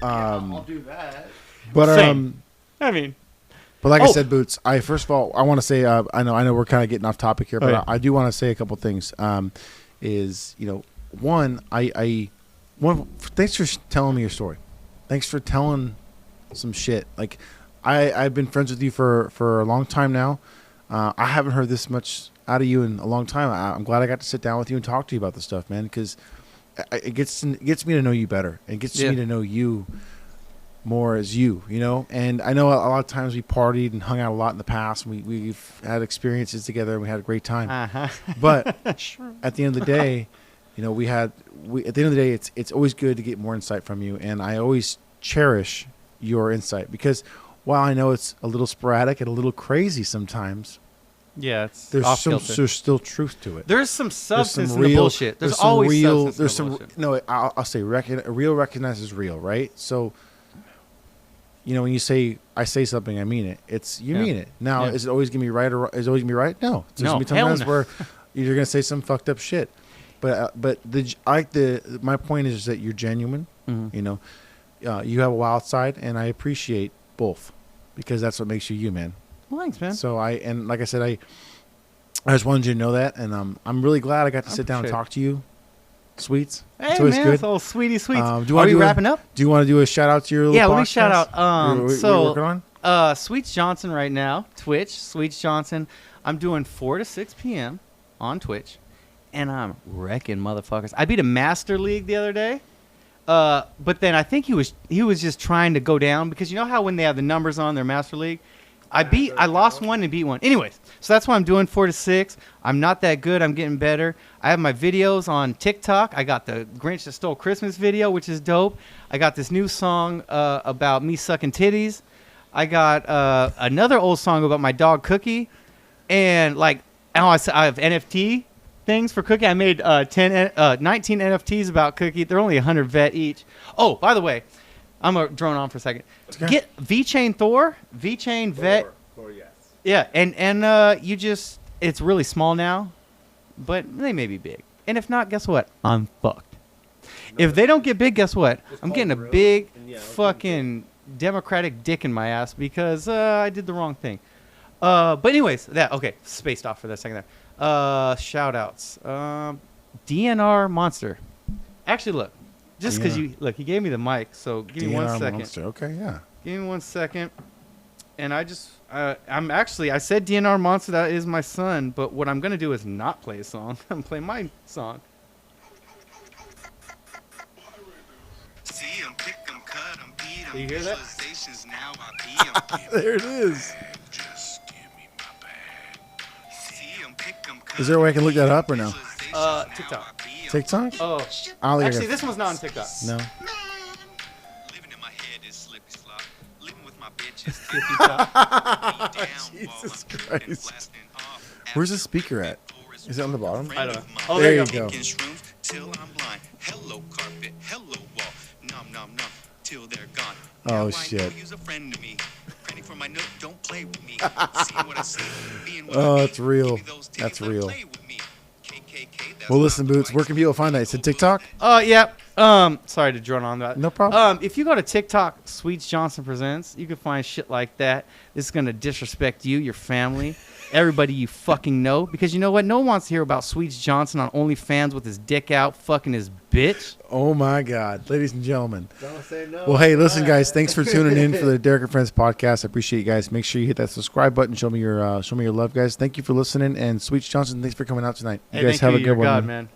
I'll do that. But Same. I mean, But like I Oh. said, Boots. First of all, I want to say I know we're kind of getting off topic here, but yeah. I do want to say a couple things. Is one, thanks for telling me your story. Thanks for telling some shit. Like I've been friends with you for a long time now. I haven't heard this much out of you in a long time. I'm glad I got to sit down with you and talk to you about this stuff, man. Because it gets me to know you better. It gets Yeah. me to know you more as you, and I know a lot of times we partied and hung out a lot in the past. We've had experiences together and we had a great time. But Sure. at the end of the day, at the end of the day, it's always good to get more insight from you, and I always cherish your insight because while I know it's a little sporadic and a little crazy sometimes, Yeah, it's there's off kilter. there's still truth to it. There's some substance in real the bullshit. There's some always real. substance There's in the some bullshit. no. I'll say real recognizes real, right? So, when you say I say something, I mean it. You Yeah. mean it. Now, Yeah. is it always gonna be right or is it always gonna be right? No. There's No, gonna be hell times no. where you're gonna say some fucked up shit. But my point is that you're genuine. Mhm. You have a wild side, and I appreciate both because that's what makes you, man. Well, thanks, man. So like I said, I just wanted you to know that, and I'm really glad I got to I sit down and appreciate talk to you, Sweets. Hey, it's always man, good. it's all sweetie sweets. Do you Are wanna we do wrapping up? Do you want to do a shout out to your little Yeah, podcast? let me shout out. We're So, working on? Sweets Johnson right now, Twitch, Sweets Johnson. I'm doing 4 to 6 p.m. on Twitch, and I'm wrecking motherfuckers. I beat a Master League the other day, but then I think he was just trying to go down because you know how when they have the numbers on their Master League, I lost one and beat one. Anyways, so that's why I'm doing 4 to 6. I'm not that good. I'm getting better. I have my videos on TikTok. I got the Grinch That Stole Christmas video, which is dope. I got this new song about me sucking titties. I got another old song about my dog Cookie, and I have NFT things for Cookie. I made 19 NFTs about Cookie. They're only 100 vet each. Oh, by the way, I'm gonna drone on for a second. Okay. Get VeChain Thor, VeChain Vet. Or yes. Yeah, and it's really small now, but they may be big. And if not, guess what? I'm fucked. If they don't get big, guess what? It's I'm called getting a Gorilla, big and yeah, it's fucking Democratic dick in my ass because I did the wrong thing. But anyways, okay, spaced off for that second there. Shout outs. DNR Monster. Actually, look, just because DNR. he gave me the mic, so give me 1 DNR second. Monster. Okay, yeah. Give me 1 second. And I said DNR Monster, that is my son, but what I'm going to do is not play a song. I'm going to play my song. See 'em, pick 'em, cut 'em, beat 'em. Do you hear that? Visualizations, now I be 'em. There it is. Just give me my bag. See 'em, pick 'em, cut Is there a way I can look that up or no? Visualizations, now TikTok. I be 'em. TikTok? Oh, I don't think actually, I this one's not on TikTok. No. Living in my head is slippy slop. Living with my bitches. Jesus Christ. Where's the speaker at? Is it on the bottom? I don't know. Oh, There there you go. Till I'm blind. Hello carpet, hello wall. Nom nom nom. Till they're gone. Oh, Now I know shit. you's a friend to me. Friendly for my nook, don't play with me. Seeing what I see, being what Oh, I be. it's real. Give me those titties, That's let 'em real. play with me. KKK, that's Well, my listen, Boots. Where can people find that? It's a TikTok? Yeah. Sorry to drone on that. No problem. If you go to TikTok, Sweets Johnson Presents, you can find shit like that. This is gonna disrespect you, your family, everybody you fucking know. Because you know what? No one wants to hear about Sweets Johnson on OnlyFans with his dick out, fucking his bitch. Oh, my God. Ladies and gentlemen. Don't say no. Well, hey, listen, guys. Thanks for tuning in for the Derek and Friends podcast. I appreciate you guys. Make sure you hit that subscribe button. Show me your love, guys. Thank you for listening. And Sweets Johnson, thanks for coming out tonight. You Hey, guys thank have you, a good you're one. God, man. man.